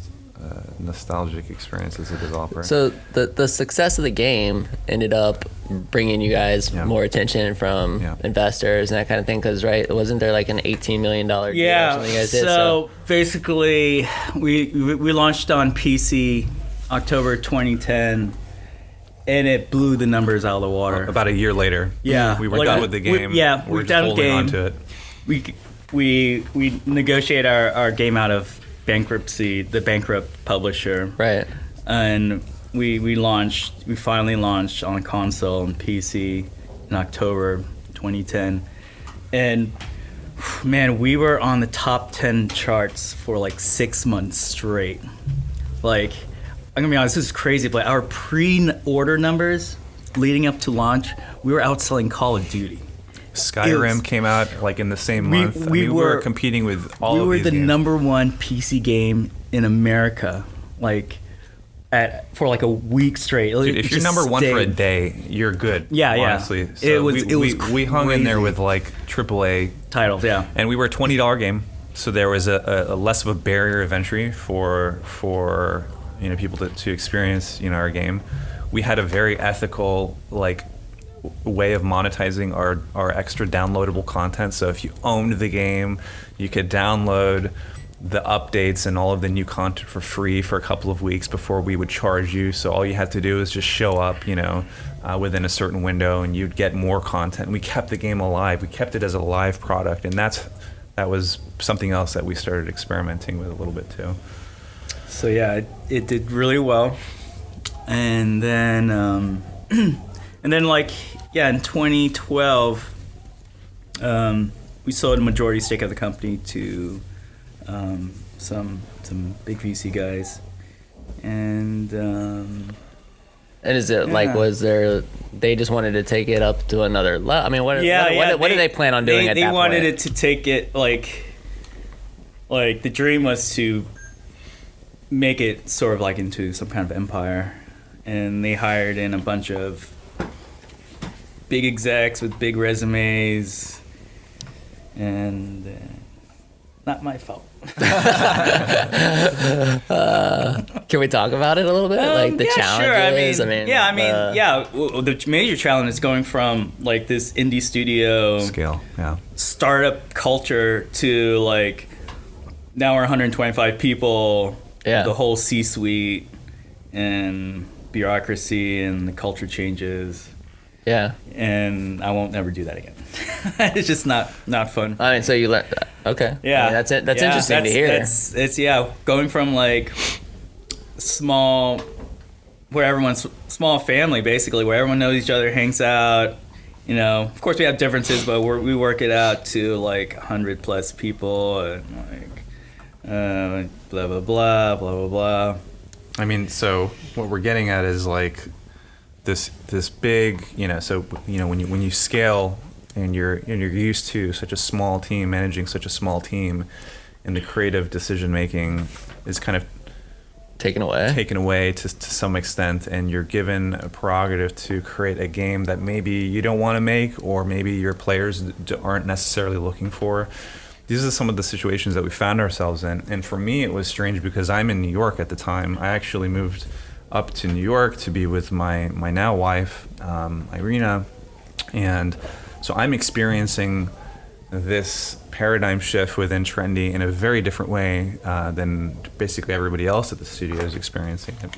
C: nostalgic experience as a developer.
A: So the success of the game ended up bringing you guys more attention from investors and that kind of thing, because wasn't there like an $18 million deal or something you guys did?
D: So basically we launched on PC October 2010, and it blew the numbers out of the water.
C: About a year later.
D: Yeah.
C: We were done with the game.
D: We're done with the game.
C: Onto it.
D: We negotiate our game out of bankruptcy, the bankrupt publisher.
A: Right.
D: And we finally launched on console and PC in October 2010. And man, we were on the top 10 charts for like 6 months straight. Like, I'm gonna be honest, this is crazy, but our pre-order numbers leading up to launch, we were outselling Call of Duty.
C: Skyrim came out like in the same month. We were competing with all of these games.
D: We were the number one PC game in America, like for like a week straight.
C: Dude, if you're number one for a day, you're good.
D: Yeah,
C: honestly.
D: yeah.
C: So we hung in there
D: crazy.
C: with like AAA
D: titles, yeah.
C: and we were a $20 game, so there was a less of a barrier of entry for people to experience our game. We had a very ethical way of monetizing our extra downloadable content. So if you owned the game, you could download the updates and all of the new content for free for a couple of weeks before we would charge you. So all you had to do is just show up, within a certain window, and you'd get more content. We kept the game alive. We kept it as a live product, and that was something else that we started experimenting with a little bit too.
D: So yeah, it did really well, and then in 2012, we sold a majority stake of the company to some big VC guys, and
A: is it was there? They just wanted to take it up to another level. I mean, what did they plan on doing at that point?
D: They wanted it to take it like the dream was to make it sort of like into some kind of empire, and they hired in a bunch of big execs with big resumes, and not my fault.
A: Can we talk about it a little bit? The challenges?
D: Sure. The major challenge is going from this indie studio
C: scale,
D: startup culture to now we're 125 people, the whole C-suite and bureaucracy, and the culture changes.
A: Yeah.
D: And I won't never do that again. It's just not fun.
A: I mean, so you let. Okay.
D: Yeah.
A: I mean, that's it. That's interesting to hear.
D: It's going from small, where everyone's small family basically, where everyone knows each other, hangs out. Of course we have differences, but we work it out to 100 plus people, and blah blah blah blah blah blah.
C: I mean, so what we're getting at is this big, when you scale and you're used to such a small team, managing such a small team, and the creative decision making is kind of
A: taken away
C: to some extent, and you're given a prerogative to create a game that maybe you don't want to make, or maybe your players aren't necessarily looking for. These are some of the situations that we found ourselves in. And for me, it was strange because I'm in New York at the time. I actually moved up to New York to be with my now wife, Irina. And so I'm experiencing this paradigm shift within Trendy in a very different way than basically everybody else at the studio is experiencing it.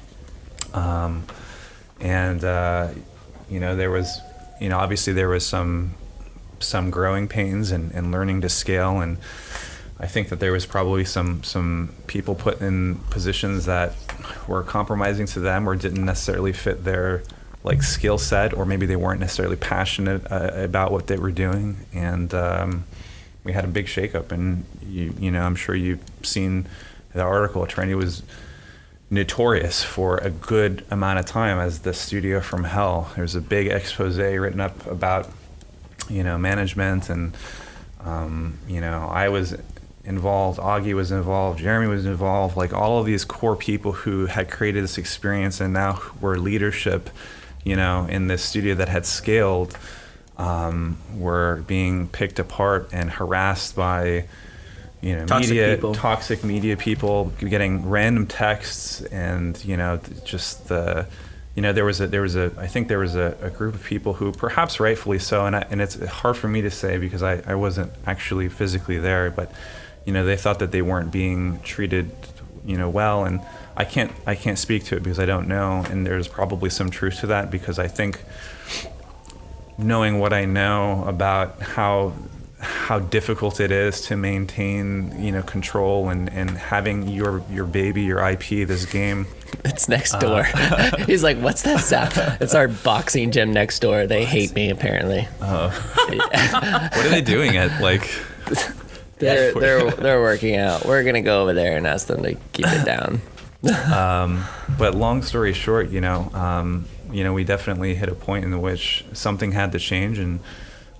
C: There was, obviously there was some growing pains and learning to scale, and I think that there was probably some people put in positions that were compromising to them or didn't necessarily fit their skill set, or maybe they weren't necessarily passionate about what they were doing, and we had a big shakeup. And I'm sure you've seen the article. Trendy was notorious for a good amount of time as the studio from hell. There's a big expose written up about management, and I was involved, Augie was involved, Jeremy was involved, all of these core people who had created this experience and now were leadership, in this studio that had scaled, were being picked apart and harassed by, toxic media people, getting random texts, and there was a group of people who, perhaps rightfully so, and it's hard for me to say because I wasn't actually physically there, but they thought that they weren't being treated well, and I can't speak to it because I don't know, and there's probably some truth to that, because I think knowing what I know about how difficult it is to maintain, control and having your baby, your IP, this game.
A: It's next door. He's like, what's that sound? It's our boxing gym next door. They hate me, apparently.
C: What are they doing at, like...
A: They're working out. We're going to go over there and ask them to keep it down.
C: But long story short, we definitely hit a point in which something had to change, and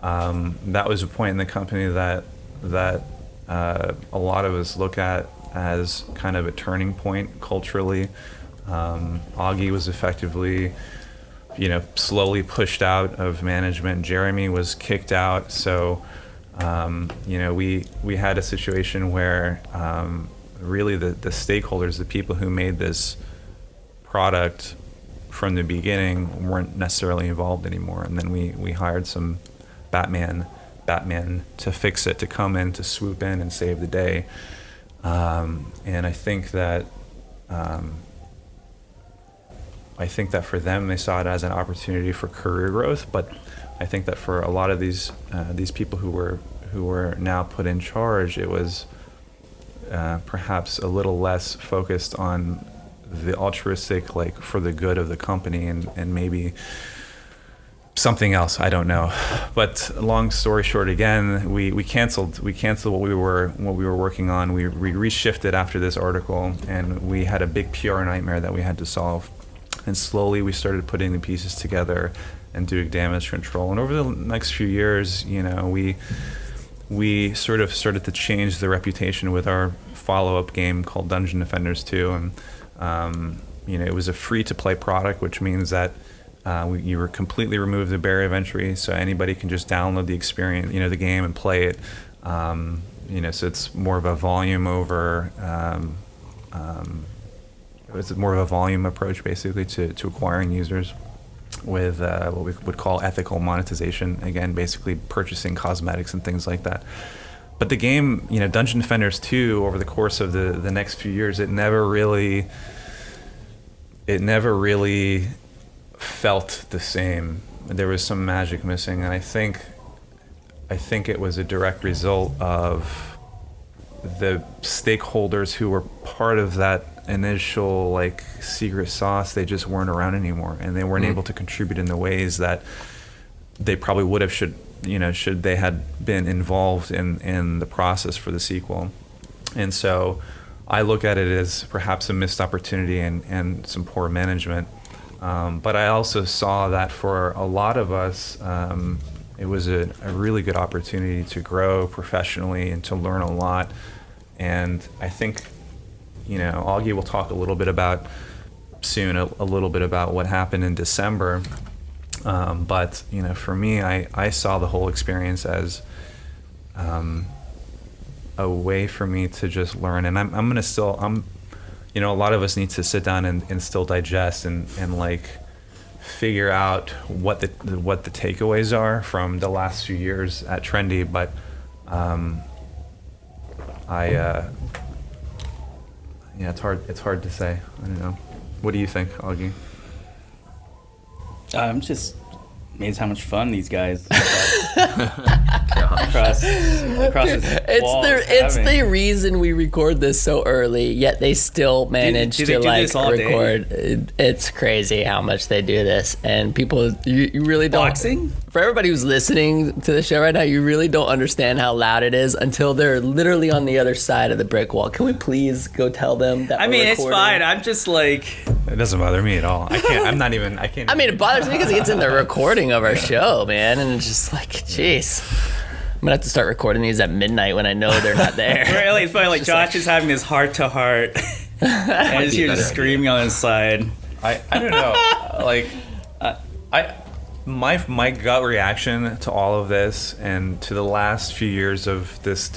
C: that was a point in the company that a lot of us look at as kind of a turning point culturally. Augie was effectively, slowly pushed out of management. Jeremy was kicked out. So, we had a situation where really the stakeholders, the people who made this product from the beginning, weren't necessarily involved anymore. And then we hired some Batman to fix it, to come in, to swoop in and save the day. And I think that for them, they saw it as an opportunity for career growth. But I think that for a lot of these people who were now put in charge, it was perhaps a little less focused on the altruistic, like for the good of the company, and maybe something else. I don't know. But long story short, again, we canceled what we were working on. We reshifted after this article, and we had a big PR nightmare that we had to solve. And slowly we started putting the pieces together and doing damage control. And over the next few years, we sort of started to change the reputation with our follow-up game called Dungeon Defenders 2. And, it was a free-to-play product, which means that you were completely removed the barrier of entry, so anybody can just download the experience, the game, and play it. So it's more of a volume over... it's more of a volume approach, basically, to acquiring users with what we would call ethical monetization. Again, basically purchasing cosmetics and things like that. But the game, Dungeon Defenders 2, over the course of the next few years, it never really felt the same. There was some magic missing, and I think it was a direct result of the stakeholders who were part of that initial like secret sauce. They just weren't around anymore, and they weren't able to contribute in the ways that they probably would have should they had been involved in the process for the sequel. And so I look at it as perhaps a missed opportunity and some poor management. But I also saw that for a lot of us, it was a really good opportunity to grow professionally and to learn a lot. And I think, Augie will talk a little bit about soon, a little bit about what happened in December. But, for me, I saw the whole experience as a way for me to just learn. And I'm going to still, a lot of us need to sit down and still digest and like figure out what the takeaways are from the last few years at Trendy. But it's hard to say. I don't know. What do you think, Augie?
D: I'm just amazed how much fun these guys across
A: it's the reason we record this so early, yet they still manage to like record. It's crazy how much they do this, and people, you really don't.
D: Boxing?
A: For everybody who's listening to the show right now, you really don't understand how loud it is until they're literally on the other side of the brick wall. Can we please go tell them that?
D: It's fine. I'm just like,
C: it doesn't bother me at all. I can't.
A: It bothers me because it gets in the recording of our show, man, and it's just like, jeez. I'm gonna have to start recording these at midnight when I know they're not there.
D: Really, it's funny. Like Josh is having this heart to heart, and I just hear just screaming on his side.
C: I don't know. Like, my gut reaction to all of this and to the last few years of this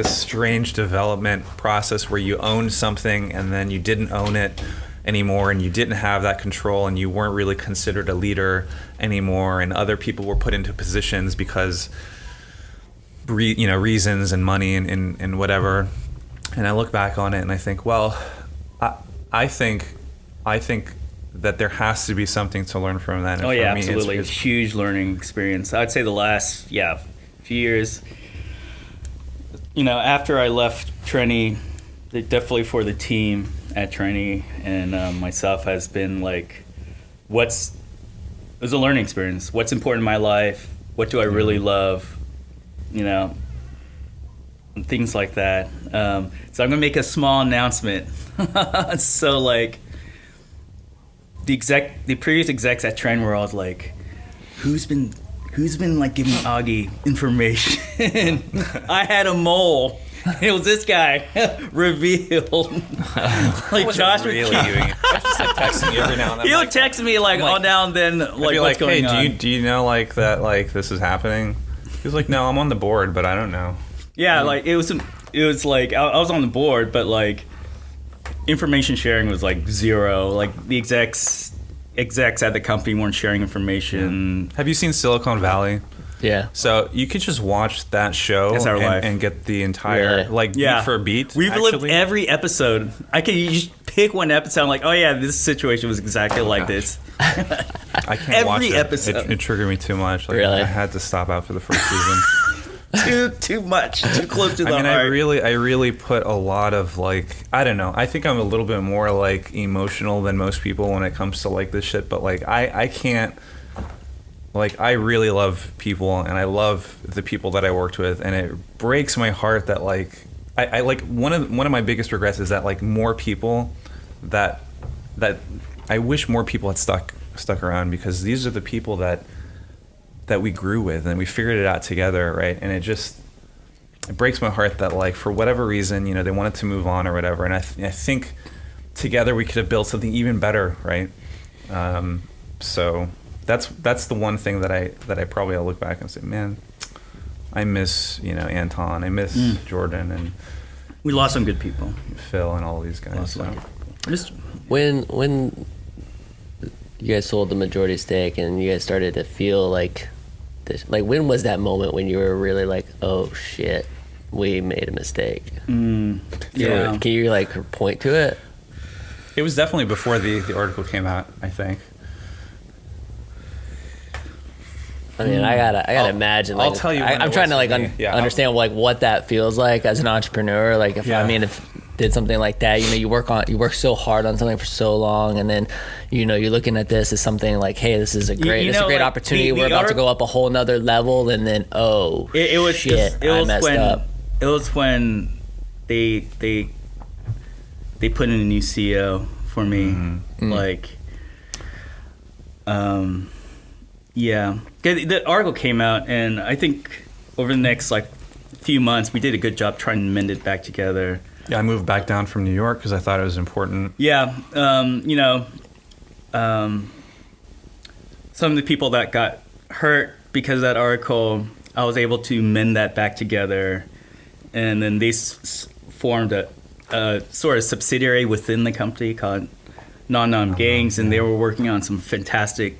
C: strange development process where you owned something and then you didn't own it anymore, and you didn't have that control, and you weren't really considered a leader anymore, and other people were put into positions because reasons and money and whatever. And I look back on it and I think, well, I think that there has to be something to learn from that. And
D: Oh
C: for
D: yeah,
C: me,
D: absolutely.
C: It's
D: Huge learning experience. I'd say the last few years. After I left Trendy, definitely for the team at Trendy and myself has been like, it was a learning experience. What's important in my life? What do I really love? And things like that. So I'm gonna make a small announcement. So like, the previous execs at Trend were all like, who's been like giving Augie information? I had a mole. It was this guy revealed. Like Josh would
C: really doing it. Just like texting you every now and then.
D: He'll text me like all now and then, like what's going on.
C: Hey, do you know like that like this is happening? He was like, no, I'm on the board, but I don't know.
D: Yeah, like it was like I was on the board, but like information sharing was like zero. Like the execs at the company weren't sharing information.
C: Have you seen Silicon Valley?
A: Yeah.
C: So you could just watch that show
D: That's our life.
C: and get the entire
A: Really?
C: beat for beat.
D: We've lived
C: actually.
D: every episode. You just pick one episode. I'm like, oh yeah, this situation was exactly like this.
C: I can't
D: every
C: watch it.
D: episode.
C: It triggered me too much. Like,
A: Really?
C: I had to stop out for the first season.
D: too much, too close to the
C: I mean,
D: heart.
C: I really put a lot of like, I don't know. I think I'm a little bit more like emotional than most people when it comes to like this shit. But like, I can't. Like, I really love people, and I love the people that I worked with, and it breaks my heart that like, I like one of my biggest regrets is that like more people that I wish more people had stuck around, because these are the people that we grew with and we figured it out together, right? And it breaks my heart that like for whatever reason, they wanted to move on or whatever, and I think together we could have built something even better, right? So that's the one thing that I probably I'll look back and say, man, I miss Anton, I miss Jordan and
D: We lost some good people.
C: Phil and all these guys. So.
A: When you guys sold the majority stake and you guys started to feel like this, like when was that moment when you were really like, oh shit, we made a mistake?
D: Yeah.
A: Can you like point to it?
C: It was definitely before the article came out, I think.
A: I mean, I gotta imagine. Like,
C: I'll tell you when
A: I'm
C: it
A: trying to
C: was
A: like
C: for me.
A: understand like what that feels like as an entrepreneur. Like if did something like that, you work so hard on something for so long, and then you're looking at this as something like, hey, this is a great opportunity. We're about to go up a whole nother level, and then it was shit. I messed up.
D: It was when they put in a new CEO for me.
C: Mm-hmm.
D: Like, yeah. The article came out, and I think over the next few months, we did a good job trying to mend it back together.
C: Yeah, I moved back down from New York because I thought it was important.
D: Yeah, some of the people that got hurt because of that article, I was able to mend that back together, and then they formed a sort of subsidiary within the company called Non Gangs, and they were working on some fantastic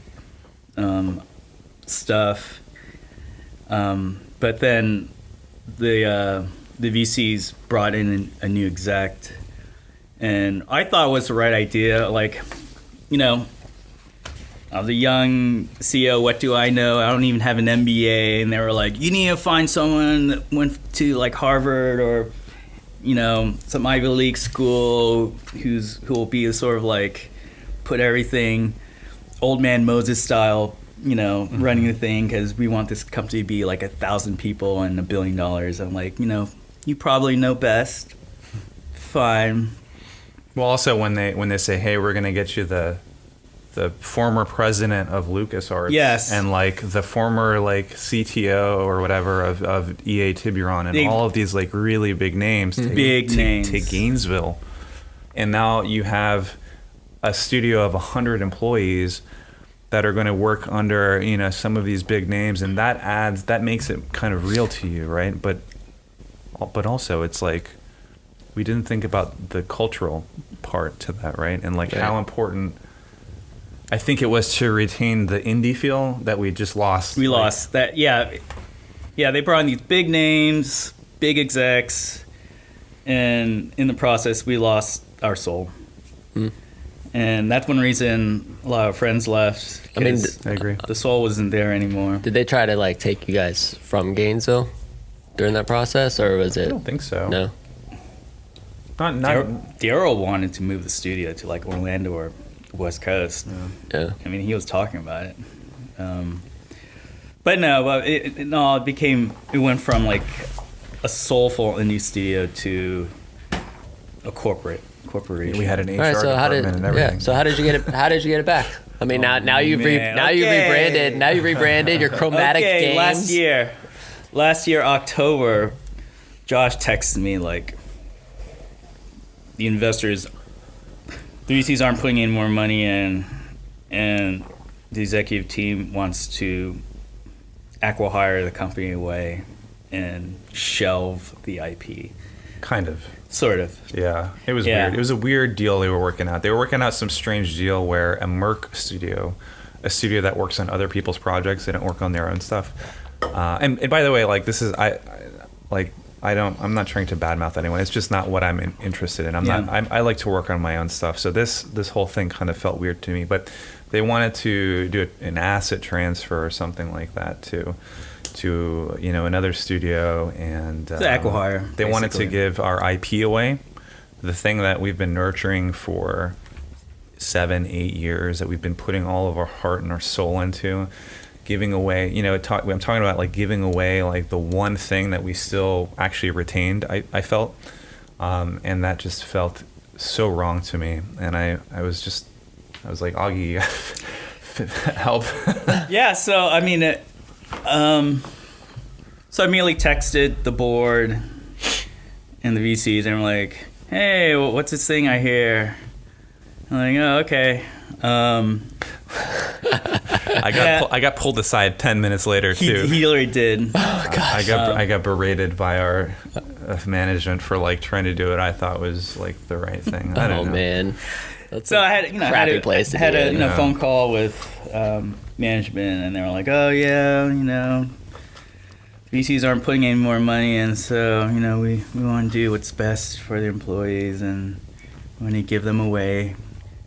D: stuff. But then the VCs brought in a new exec, and I thought it was the right idea. Like, I was a young CEO. What do I know? I don't even have an MBA. And they were like, you need to find someone that went to Harvard or some Ivy League school who will be a sort of put everything old man Moses style, running the thing, because we want this company to be 1,000 people and $1 billion. I'm like, you probably know best. Fine.
C: Well, also when they say, hey, we're going to get you the former president of LucasArts,
D: yes,
C: and the former CTO or whatever of EA Tiburon, and all of these really big names, to Gainesville, and now you have a studio of 100 employees that are going to work under some of these big names, and that makes it kind of real to you, right? But also it's we didn't think about the cultural part to that, right? And how important I think it was to retain the indie feel that we just lost.
D: We lost that. Yeah. They brought in these big names, big execs, and in the process we lost our soul. And that's one reason a lot of friends left.
A: I mean,
D: because
C: I agree.
D: the soul wasn't there anymore.
A: Did they try to like take you guys from Gainesville during that process, or was
C: I
A: it?
C: don't think so.
A: No.
C: Not
D: Daryl wanted to move the studio to like Orlando or West Coast.
A: Yeah.
D: I mean, he was talking about it. But no, it went from like a soulful indie studio to a corporation.
C: We had an HR
A: All right. So how did?
C: department and everything.
A: Yeah. So how did you get it? How did you get it back? I mean, now you've
D: man.
A: you've
D: Okay.
A: rebranded. Now you rebranded your Chromatic
D: Okay,
A: Games.
D: last year October, Josh texted me like, the investors, the VCs aren't putting in more money in, and the executive team wants to acqui-hire the company away and shelve the IP.
C: Kind of.
D: Sort of.
C: Yeah, it was
D: Yeah.
C: weird. It was a weird deal they were working out. They were working out some strange deal where a Merc studio, a studio that works on other people's projects, they don't work on their own stuff. And by the way, like this is I'm not trying to badmouth anyone. It's just not what I'm interested in. I like to work on my own stuff. So this whole thing kind of felt weird to me. But they wanted to do an asset transfer or something like that to another studio, and
D: It's acqui-hire,
C: they wanted to
D: basically.
C: give our IP away, the thing that we've been nurturing for 7-8 years, that we've been putting all of our heart and our soul into, giving away. I'm talking about like giving away like the one thing that we still actually retained. I felt, and that just felt so wrong to me, and I was like, Augie, help.
D: Yeah, so I mean, so I immediately texted the board and the VCs, and I'm like, "Hey, what's this thing I hear?" I'm like, "Oh, okay."
C: I got pulled aside 10 minutes later too.
D: He already did.
C: I got berated by our management for like trying to do what I thought was like the right thing. I don't
A: Oh
C: know.
A: man. That's
D: So I had,
A: crappy place to
D: had
A: be
D: a
A: in.
C: Yeah.
D: phone call with management, and they were like, "Oh yeah, VCs aren't putting any more money in, so we want to do what's best for the employees, and we want to give them away."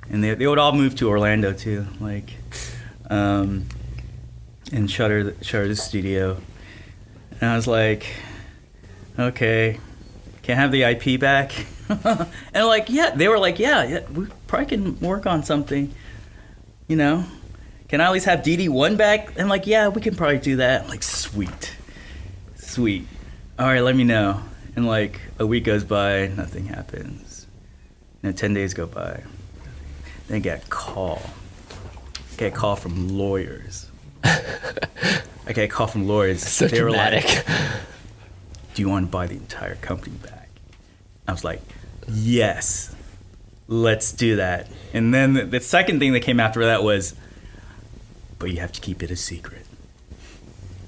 D: And they would all move to Orlando too, like, and shutter the studio. And I was like, "Okay, can I have the IP back?" And like, they were like, yeah, we probably can work on something. Can I at least have DD1 back? And like, yeah, we can probably do that. I'm like, sweet. All right, let me know. And like a week goes by, nothing happens. 10 days go by. Then I get a call. I get a call from lawyers.
A: So
D: They were
A: dramatic.
D: like, "Do you want to buy the entire company back?" I was like, "Yes, let's do that." And then the second thing that came after that was, "But you have to keep it a secret."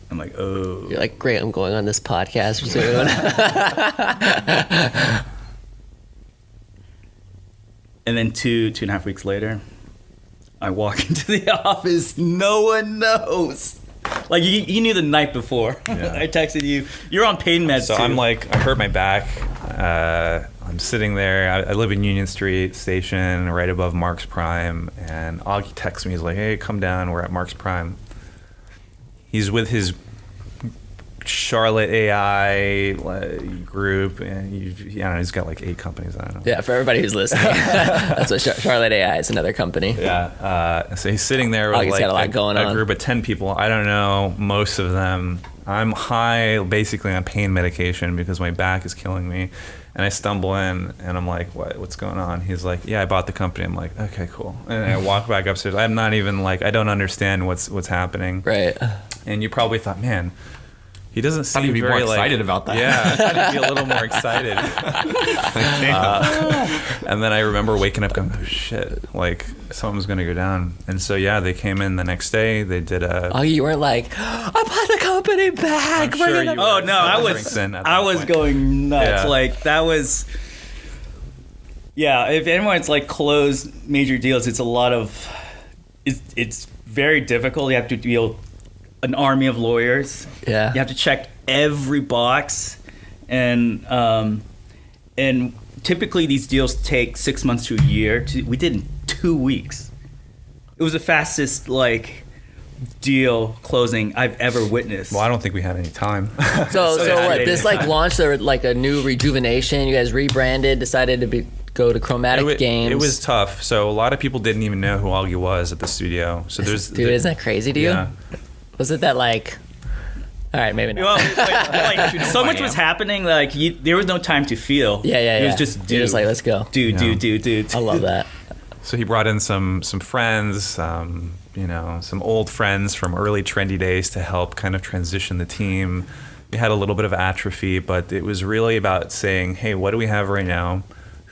D: I'm like, "Oh."
A: You're like, great, I'm going on this podcast soon.
D: And then two and a half weeks later, I walk into the office. No one knows. Like, you knew the night before.
C: Yeah.
D: I texted you. You're on pain meds
C: So
D: too.
C: I'm like, I hurt my back. I'm sitting there. I live in Union Street Station, right above Mark's Prime. And Augie texts me. He's like, "Hey, come down. We're at Mark's Prime." He's with his Charlotte AI group, and I don't know, he's got like 8 companies. I don't know.
A: Yeah, for everybody who's listening, that's what Charlotte AI is, another company.
C: Yeah. So he's sitting there with
A: Augie's
C: like
A: got a lot going on.
C: group of 10 people. I don't know most of them. I'm high, basically on pain medication because my back is killing me. And I stumble in, and I'm like, what's going on? He's like, "Yeah, I bought the company." I'm like, "Okay, cool." And I walk back upstairs. I'm not even like, I don't understand what's happening.
A: Right.
C: And you probably thought, man, he doesn't seem
B: he'd be
C: very
B: more excited about that.
C: Yeah, I thought he'd be a little more excited. And then I remember waking up going, "Oh shit, like something's gonna go down." And so they came in the next day. They did a.
A: Oh, you weren't like, I bought the company back.
C: I'm sure you were.
D: Oh no, I was going nuts.
C: Yeah.
D: Like that was. Yeah, if anyone's like closed major deals, it's a lot of. It's very difficult. You have to deal with an army of lawyers.
A: Yeah.
D: You have to check every box, and typically these deals take 6 months to a year. We did in 2 weeks. It was the fastest deal closing I've ever witnessed.
C: Well, I don't think we had any time.
A: So what? This launched a new rejuvenation. You guys rebranded, decided to go to Chromatic Games.
C: It was tough. So a lot of people didn't even know who Augi was at the studio. So
A: Dude, isn't that crazy to you?
C: Yeah.
A: Was it that all right, maybe not.
D: Well, so much was happening. There was no time to feel.
A: Yeah.
D: It was just
A: You're just let's go.
D: Dude.
A: I love that.
C: So he brought in some friends, some old friends from early Trendy days to help kind of transition the team. We had a little bit of atrophy, but it was really about saying, hey, what do we have right now?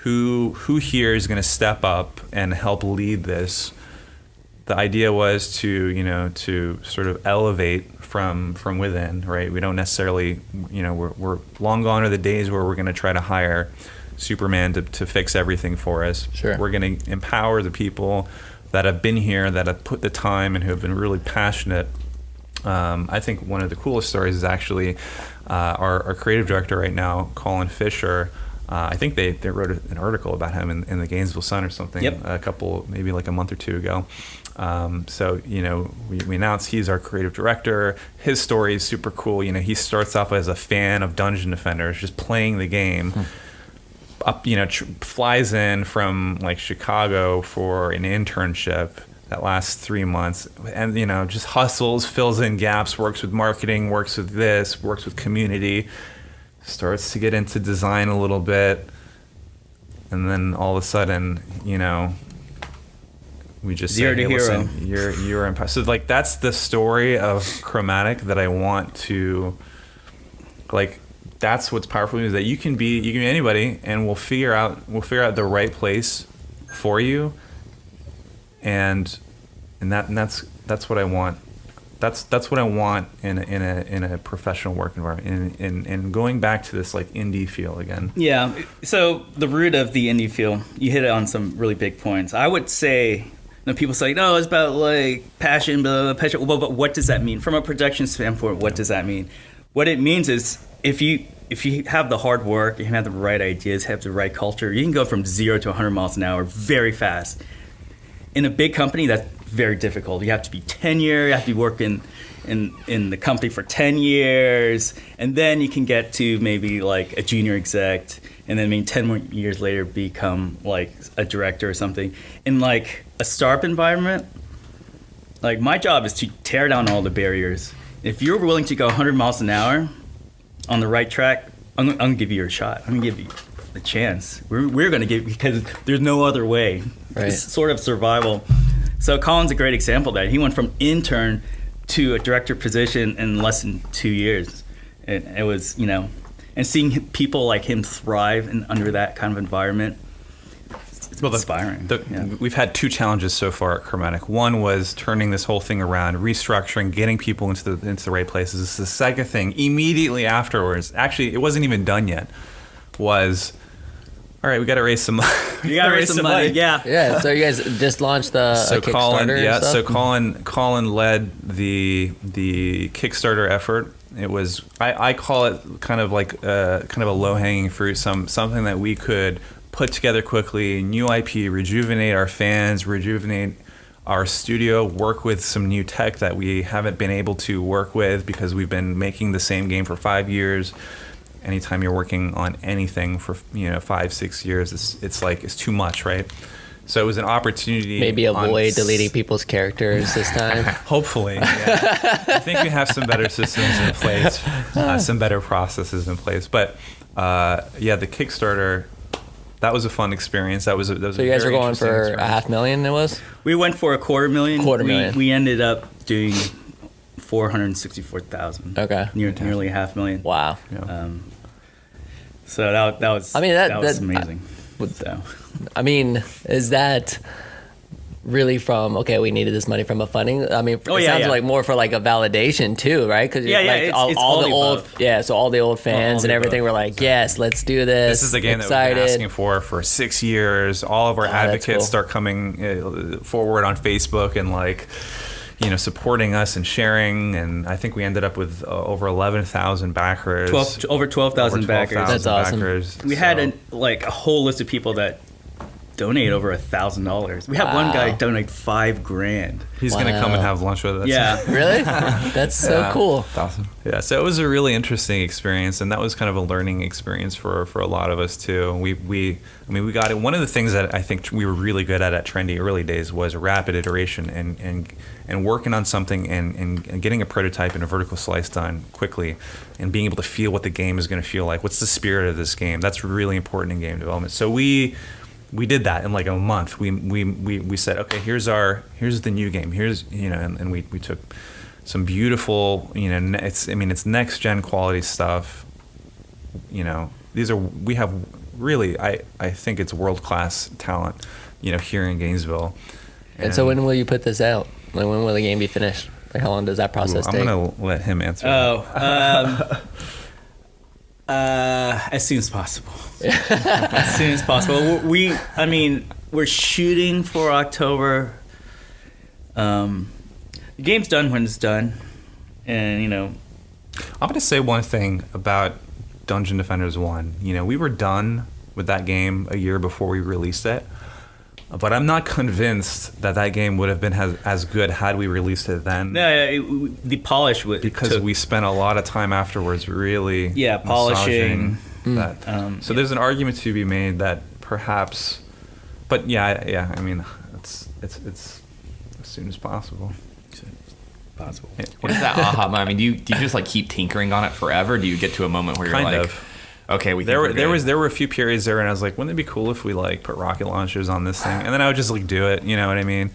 C: Who here is going to step up and help lead this? The idea was to sort of elevate from within, right? We don't necessarily, we're long gone are the days where we're going to try to hire Superman to fix everything for us.
A: Sure.
C: We're going to empower the people that have been here, that have put the time and who have been really passionate. I think one of the coolest stories is actually our creative director right now, Colin Fisher. I think they wrote an article about him in the Gainesville Sun or something.
D: Yep.
C: Maybe a month or two ago. So we announced he's our creative director. His story is super cool. He starts off as a fan of Dungeon Defenders, just playing the game. Up, flies in from Chicago for an internship that lasts 3 months, and just hustles, fills in gaps, works with marketing, works with this, works with community, starts to get into design a little bit, and then all of a sudden, we just
D: Zero
C: say,
D: to
C: hey,
D: hero.
C: listen, you're impressed. So that's the story of Chromatic that I want to that's what's powerful is that you can be anybody, and we'll figure out the right place for you, and that's what I want. That's what I want in a professional work environment, and going back to this indie feel again.
D: Yeah. So the root of the indie feel, you hit it on some really big points. I would say, people say, no, it's about passion, blah, blah, passion. Well, but what does that mean from a production standpoint? What does that mean? What it means is if you have the hard work, you have the right ideas, have the right culture, you can go from 0 to 100 miles an hour very fast. In a big company, that's very difficult. You have to be tenure, you have to be working in the company for 10 years, and then you can get to maybe a junior exec, and then maybe 10 more years later become a director or something. In a startup environment, my job is to tear down all the barriers. If you're willing to go 100 miles an hour on the right track, I'm going to give you a shot. I'm going to give you a chance. We're going to give, because there's no other way.
A: Right.
D: It's sort of survival. So Colin's a great example of that. He went from intern to a director position in less than 2 years. And it was, and seeing people like him thrive under that kind of environment, it's inspiring.
C: We've had 2 challenges so far at Chromatic. One was turning this whole thing around, restructuring, getting people into the right places. The second thing, immediately afterwards, actually it wasn't even done yet, was, all right, we got to raise some money.
D: You got to raise some money. Yeah.
A: Yeah. So you guys just launched the Kickstarter.
C: So Colin led the Kickstarter effort. It was I call it kind of a low hanging fruit, something that we could put together quickly, new IP, rejuvenate our fans, rejuvenate our studio, work with some new tech that we haven't been able to work with because we've been making the same game for 5 years. Anytime you're working on anything for 5-6 years, it's too much, right? So it was an opportunity.
A: Maybe avoid deleting people's characters this time.
C: Hopefully, yeah. I think we have some better systems in place, some better processes in place. But the Kickstarter, that was a fun experience. That was
A: so you guys were going for $500,000. It was.
D: We went for $250,000.
A: $250,000.
D: We ended up doing $464,000.
A: Okay.
D: Nearly $500,000.
A: Wow.
C: Yeah.
D: So that was. I mean, that was amazing.
A: Is that really from we needed this money from a funding? I mean, it sounds like more for a validation too, right? Because
D: it's
A: all the old so all the old fans and everything were like, yes, let's do this.
C: This is the game that we've been asking for 6 years. All of our advocates start coming forward on Facebook and supporting us and sharing. And I think we ended up with over 11,000 backers.
D: Over 12,000 backers.
A: That's awesome.
D: We had a whole list of people that donate over $1,000. We had one guy donate $5,000.
C: He's going to come and have lunch with us.
D: Yeah.
A: Really? That's so cool.
B: That's awesome.
C: Yeah, so it was a really interesting experience, and that was kind of a learning experience for a lot of us too. We got it. One of the things that I think we were really good at Trendy early days was rapid iteration and working on something and getting a prototype and a vertical slice done quickly, and being able to feel what the game is going to feel like. What's the spirit of this game? That's really important in game development. So we did that in like a month. We said, okay, here's the new game. And we took some beautiful, it's next gen quality stuff. We have really, I think it's world class talent, here in Gainesville.
A: And so when will you put this out? Like, when will the game be finished? Like, how long does that process take?
C: I'm gonna let him answer.
D: As soon as possible. As soon as possible. We're shooting for October. The game's done when it's done, and
C: I'm gonna say one thing about Dungeon Defenders 1. We were done with that game a year before we released it. But I'm not convinced that game would have been as good had we released it then.
D: No, the polish would,
C: because we spent a lot of time afterwards really
D: polishing
C: that. So there's an argument to be made that perhaps, but it's as soon as possible.
D: Possible.
B: What is that aha moment? Do you just like keep tinkering on it forever? Do you get to a moment where you're
C: kind
B: like,
C: of.
B: Okay,
C: there were a few periods there, and I was like, wouldn't it be cool if we like put rocket launchers on this thing? And then I would just like do it, you know what I mean?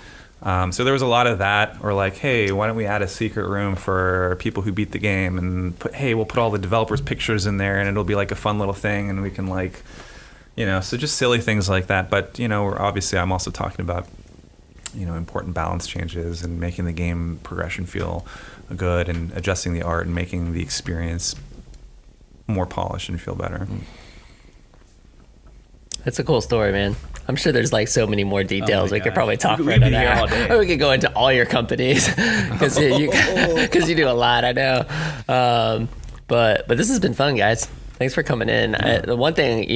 C: So there was a lot of that, or like, hey, why don't we add a secret room for people who beat the game, and we'll put all the developers' pictures in there, and it'll be like a fun little thing, and we can like, so just silly things like that. But obviously, I'm also talking about important balance changes and making the game progression feel good, and adjusting the art and making the experience more polished and feel better.
A: That's a cool story, man. I'm sure there's like so many more details. We could probably talk for
D: We'd be
A: another
D: here all
A: hour.
D: day.
A: Or we could go into all your companies because you do a lot, I know. But this has been fun, guys. Thanks for coming in. The one thing,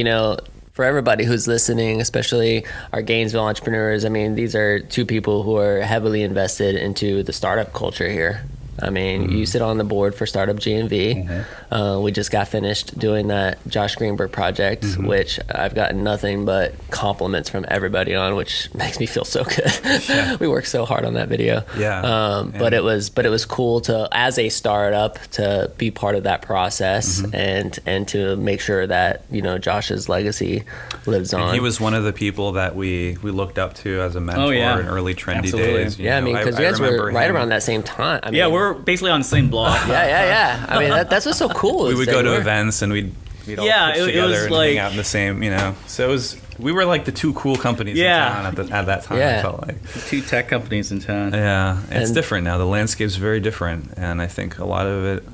A: for everybody who's listening, especially our Gainesville entrepreneurs, these are two people who are heavily invested into the startup culture here. You sit on the board for Startup GNV. We just got finished doing that Josh Greenberg project, which I've gotten nothing but compliments from everybody on, which makes me feel so good. Yeah. We worked so hard on that video. But it was cool to, as a startup, to be part of that process and to make sure that Josh's legacy lives on.
C: And he was one of the people that we looked up to as a mentor in early Trendy days.
A: Because you guys were right around that same time.
D: We're basically on the same block.
A: Yeah. That's what's so cool.
C: We would go to events and we'd all pitch together and hang out in the same, So we were like the two cool companies in town at that time. I felt like
D: two tech companies in town.
C: Yeah, it's different now. The landscape's very different, and I think a lot of it,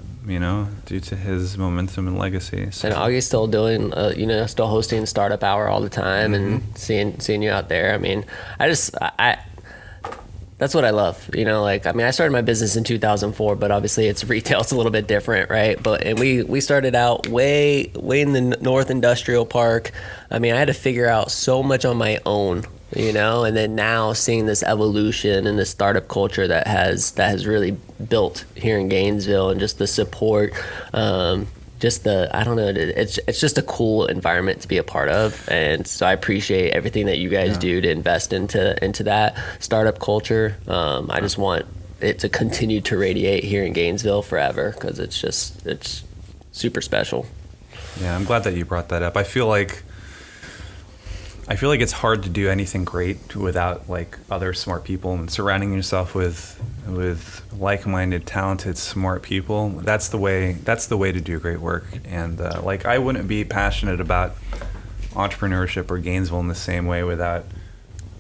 C: due to his momentum and legacy. So.
A: And Augi's still doing, still hosting Startup Hour all the time, and seeing you out there. That's what I love, I started my business in 2004, but obviously it's retail, it's a little bit different, right? And we started out way in the North Industrial Park. I had to figure out so much on my own, and then now seeing this evolution and the startup culture that has really built here in Gainesville, and just the support, it's just a cool environment to be a part of. And so I appreciate everything that you guys do to invest into that startup culture. I just want it to continue to radiate here in Gainesville forever, because it's super special.
C: Yeah, I'm glad that you brought that up. I feel like it's hard to do anything great without like other smart people, and surrounding yourself with like-minded, talented, smart people. That's the way to do great work. And I wouldn't be passionate about entrepreneurship or Gainesville in the same way without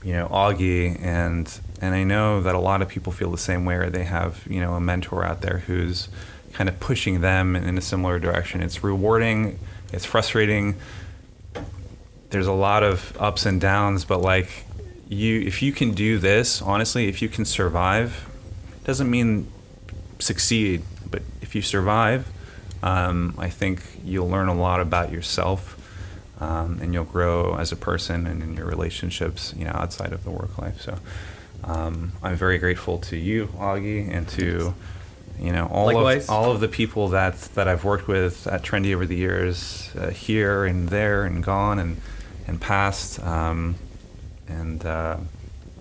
C: Augi, and I know that a lot of people feel the same way, or they have a mentor out there who's kind of pushing them in a similar direction. It's rewarding, it's frustrating. There's a lot of ups and downs, but if you can do this, honestly, if you can survive doesn't mean succeed, but if you survive, I think you'll learn a lot about yourself, and you'll grow as a person and in your relationships, outside of the work life. So I'm very grateful to you, Augie, and to all of the people that I've worked with at Trendy over the years, here and there and gone and past, and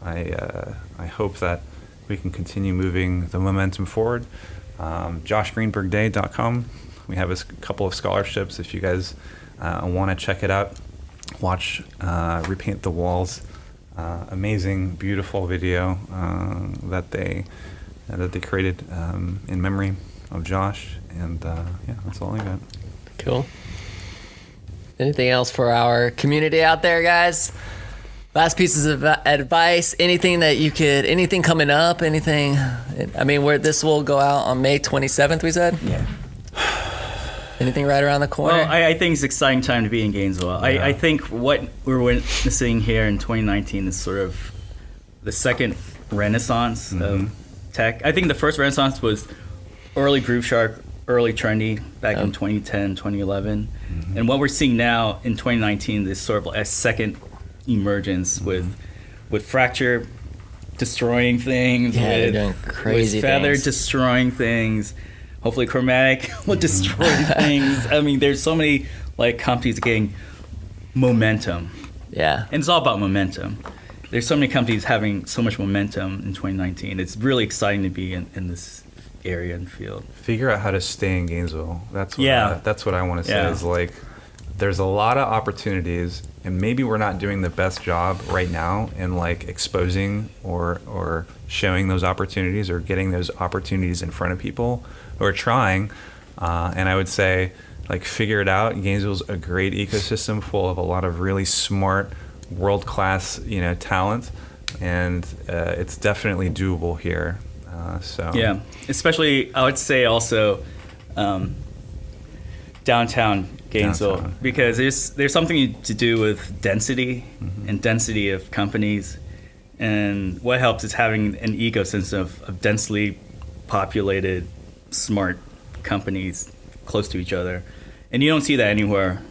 C: I hope that we can continue moving the momentum forward. JoshGreenbergDay.com. We have a couple of scholarships if you guys want to check it out. Watch Repaint the Walls. Amazing, beautiful video that they created in memory of Josh. And that's all I got.
A: Cool. Anything else for our community out there, guys? Last pieces of advice, anything coming up, anything? I mean, this will go out on May 27th, we said?
D: Yeah.
A: Anything right around the corner?
D: Well, I think it's an exciting time to be in Gainesville.
C: Yeah.
D: I think what we're witnessing here in 2019 is sort of the second renaissance of tech. I think the first renaissance was early Groove Shark, early Trendy back in 2010, 2011. And what we're seeing now in 2019 is sort of a second emergence with Fracture destroying things,
A: they're doing crazy
D: with Feather
A: things.
D: destroying things. Hopefully Chromatic will destroy things. I mean, there's so many companies getting momentum.
A: Yeah.
D: And it's all about momentum. There's so many companies having so much momentum in 2019. It's really exciting to be in this area and field.
C: Figure out how to stay in Gainesville. That's what I want to say.
D: Yeah.
C: Is there's a lot of opportunities, and maybe we're not doing the best job right now in exposing or showing those opportunities or getting those opportunities in front of people who are trying. And I would say, figure it out. Gainesville's a great ecosystem full of a lot of really smart, world-class, talent, and it's definitely doable here.
D: Yeah, especially I would say also downtown Gainesville, because there's something to do with density and density of companies, and what helps is having an ecosystem of densely populated, smart companies close to each other, and you don't see that anywhere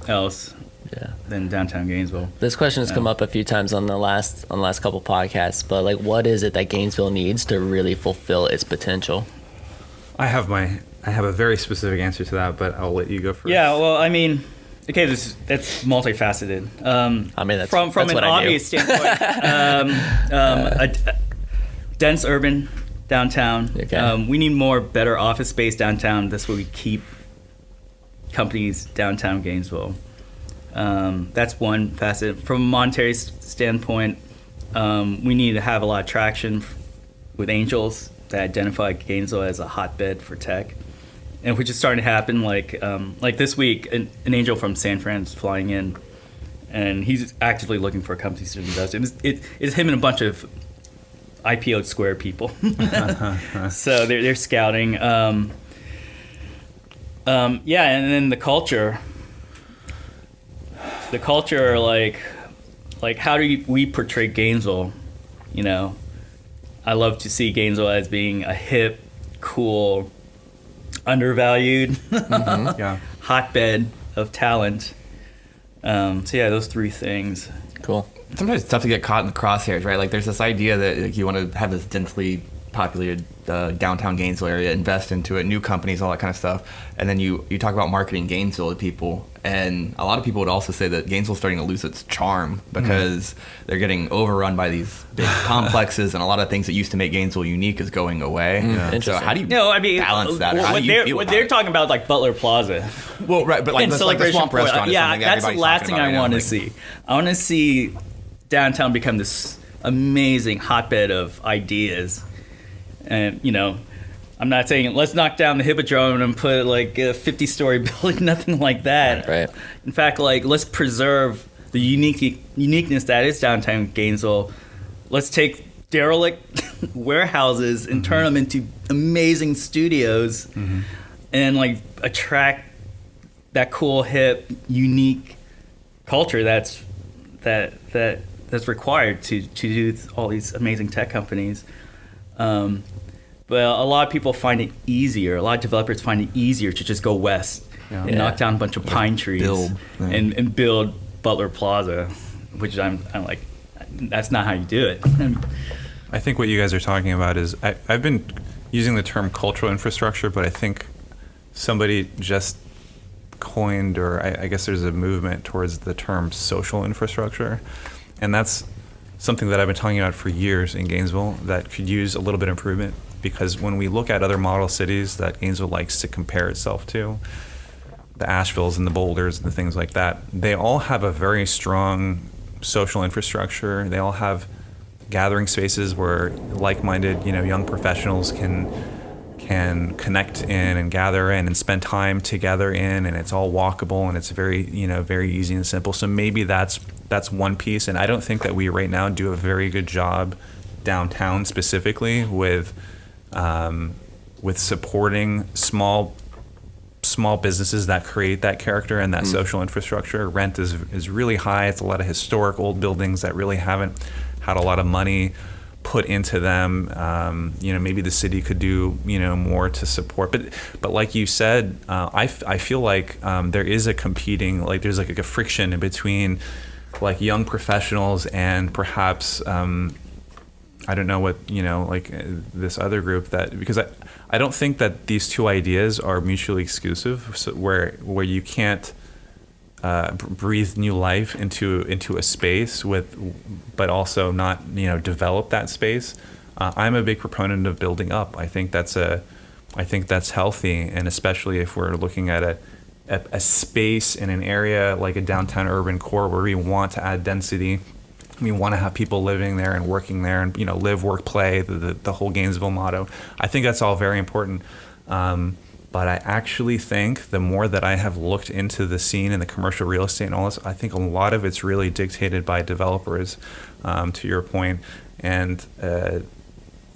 D: else than downtown Gainesville.
A: This question has come up a few times on the last couple podcasts, but what is it that Gainesville needs to really fulfill its potential?
C: I have a very specific answer to that, but I'll let you go first.
D: Yeah, well, I mean, okay, that's multifaceted.
A: That's
D: from
A: that's
D: an
A: what I do.
D: obvious standpoint, a dense urban downtown.
A: Okay.
D: We need more better office space downtown. That's where we keep companies downtown Gainesville. That's one facet. From a monetary standpoint, we need to have a lot of traction with angels that identify Gainesville as a hotbed for tech, and which is starting to happen. Like this week, an angel from San Fran is flying in, and he's actively looking for companies to invest in. It's him and a bunch of IPO Square people. So they're scouting. And then the culture, how do we portray Gainesville? I love to see Gainesville as being a hip, cool, undervalued hotbed of talent. Those three things.
A: Cool.
B: Sometimes it's tough to get caught in the crosshairs, right? There's this idea that you want to have this densely populated downtown Gainesville area, invest into it, new companies, all that kind of stuff. And then you talk about marketing Gainesville to people. And a lot of people would also say that Gainesville's starting to lose its charm because they're getting overrun by these big complexes, and a lot of things that used to make Gainesville unique is going away. So how do you balance that? Or how do you feel
D: what
B: about
D: they're
B: it?
D: talking about,
B: Butler Plaza. Well, right, but
D: and
B: the Swamp
D: Point.
B: Restaurant is something
D: that's the
B: everybody's
D: last
B: talking
D: thing
B: about
D: I
B: right
D: want
B: now.
D: to see. I want to see downtown become this amazing hotbed of ideas. And, I'm not saying let's knock down the Hippodrome and put a 50-story building, nothing like that.
A: Right.
D: In fact, let's preserve the uniqueness that is downtown Gainesville. Let's take derelict warehouses and turn them into amazing studios, and attract that cool, hip, unique culture that's required to do all these amazing tech companies. Well, a lot of people find it easier. A lot of developers find it easier to just go west and knock down a bunch of pine trees and build Butler Plaza, which I'm like, that's not how you do it.
C: I think what you guys are talking about is I've been using the term cultural infrastructure, but I think somebody just coined, or I guess there's a movement towards the term social infrastructure, and that's something that I've been talking about for years in Gainesville that could use a little bit of improvement, because when we look at other model cities that Gainesville likes to compare itself to, the Asheville's and the Boulders and the things like that, they all have a very strong social infrastructure. They all have gathering spaces where like-minded, young professionals can connect in and gather in and spend time together in, and it's all walkable and it's very, very easy and simple. So maybe that's one piece, and I don't think that we right now do a very good job downtown specifically with supporting small businesses that create that character and that social infrastructure. Rent is really high. It's a lot of historic old buildings that really haven't had a lot of money put into them. Maybe the city could do more to support. But like you said, I feel like there is a competing, like there's like a friction in between like young professionals and perhaps I don't know what this other group, that because I don't think that these two ideas are mutually exclusive. So where you can't breathe new life into a space but also not develop that space. I'm a big proponent of building up. I think that's healthy, and especially if we're looking at a space in an area like a downtown urban core where we want to add density. We want to have people living there and working there, and live, work, play, the whole Gainesville motto. I think that's all very important. But I actually think the more that I have looked into the scene and the commercial real estate and all this, I think a lot of it's really dictated by developers, to your point. And,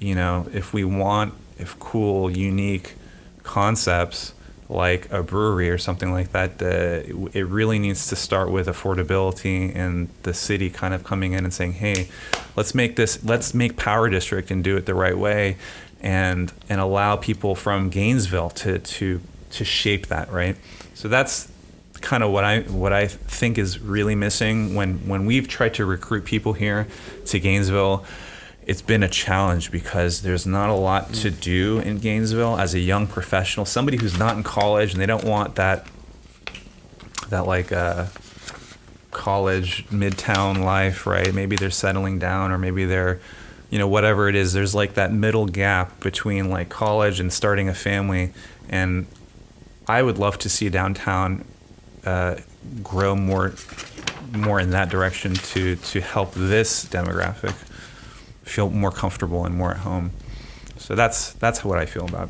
C: if cool, unique concepts like a brewery or something like that, it really needs to start with affordability and the city kind of coming in and saying, hey, let's make Power District and do it the right way. And allow people from Gainesville to shape that, right? So that's kind of what I think is really missing when we've tried to recruit people here to Gainesville. It's been a challenge because there's not a lot to do in Gainesville as a young professional, somebody who's not in college, and they don't want that like college midtown life, right? Maybe they're settling down, or maybe they're whatever it is. There's like that middle gap between like college and starting a family, and I would love to see downtown grow more in that direction to help this demographic feel more comfortable and more at home. So that's what I feel about.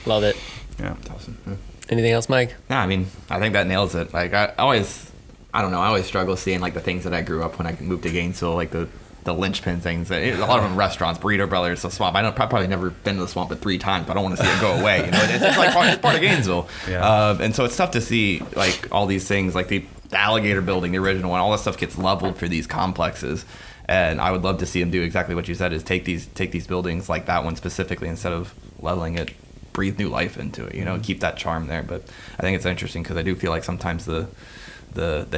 A: Love it.
C: Yeah,
B: That's awesome.
A: Anything else, Mike?
B: No, I mean, I think that nails it. Like I always struggle seeing like the things that I grew up when I moved to Gainesville, like the linchpin things. A lot of them restaurants, Burrito Brothers, the Swamp. I've probably never been to the Swamp but 3 times, but I don't want to see it go away. It's like it's part of Gainesville.
C: Yeah.
B: And so it's tough to see like all these things, like the Alligator Building, the original one, all this stuff gets leveled for these complexes. And I would love to see them do exactly what you said, is take these buildings like that one specifically, instead of leveling it, breathe new life into it, keep that charm there. But I think it's interesting because I do feel like sometimes the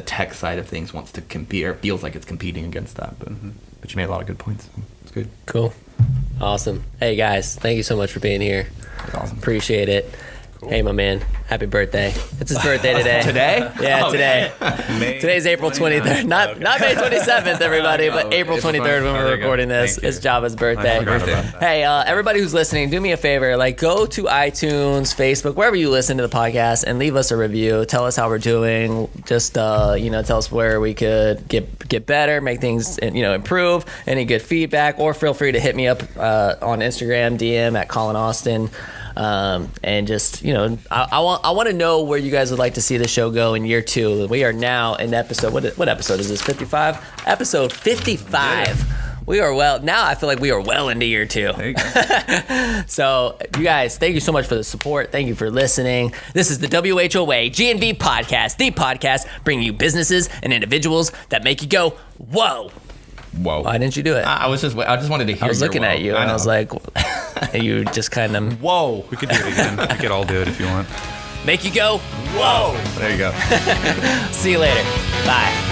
B: tech side of things wants to compete, or feels like it's competing against that. But you made a lot of good points. So it's good.
A: Cool. Awesome. Hey, guys, thank you so much for being here.
B: That's awesome.
A: Appreciate it. Cool. Hey, my man, happy birthday. It's his birthday today.
B: Today?
A: Yeah, today. Today's April 23rd. Not May 27th, everybody, but April 23rd when we're recording this. It's Java's birthday. Hey, everybody who's listening, do me a favor. Go to iTunes, Facebook, wherever you listen to the podcast, and leave us a review. Tell us how we're doing. Just, tell us where we could get better, make things, improve. Any good feedback, or feel free to hit me up on Instagram, DM at Colin Austin. And just, I want to know where you guys would like to see the show go in year 2. We are now in episode, what episode is this, 55? Episode 55. We are now I feel like we are well into year 2.
C: There you go.
A: So, you guys, thank you so much for the support. Thank you for listening. This is the WHOA GNV podcast, the podcast bringing you businesses and individuals that make you go, whoa.
B: Whoa.
A: Why didn't you do it?
B: I just wanted to hear.
A: I was looking at you and I was like, And you just kind of
B: Whoa.
C: We could do it again. We could all do it if you want.
A: make you go, whoa.
B: There you go.
A: See you later. Bye.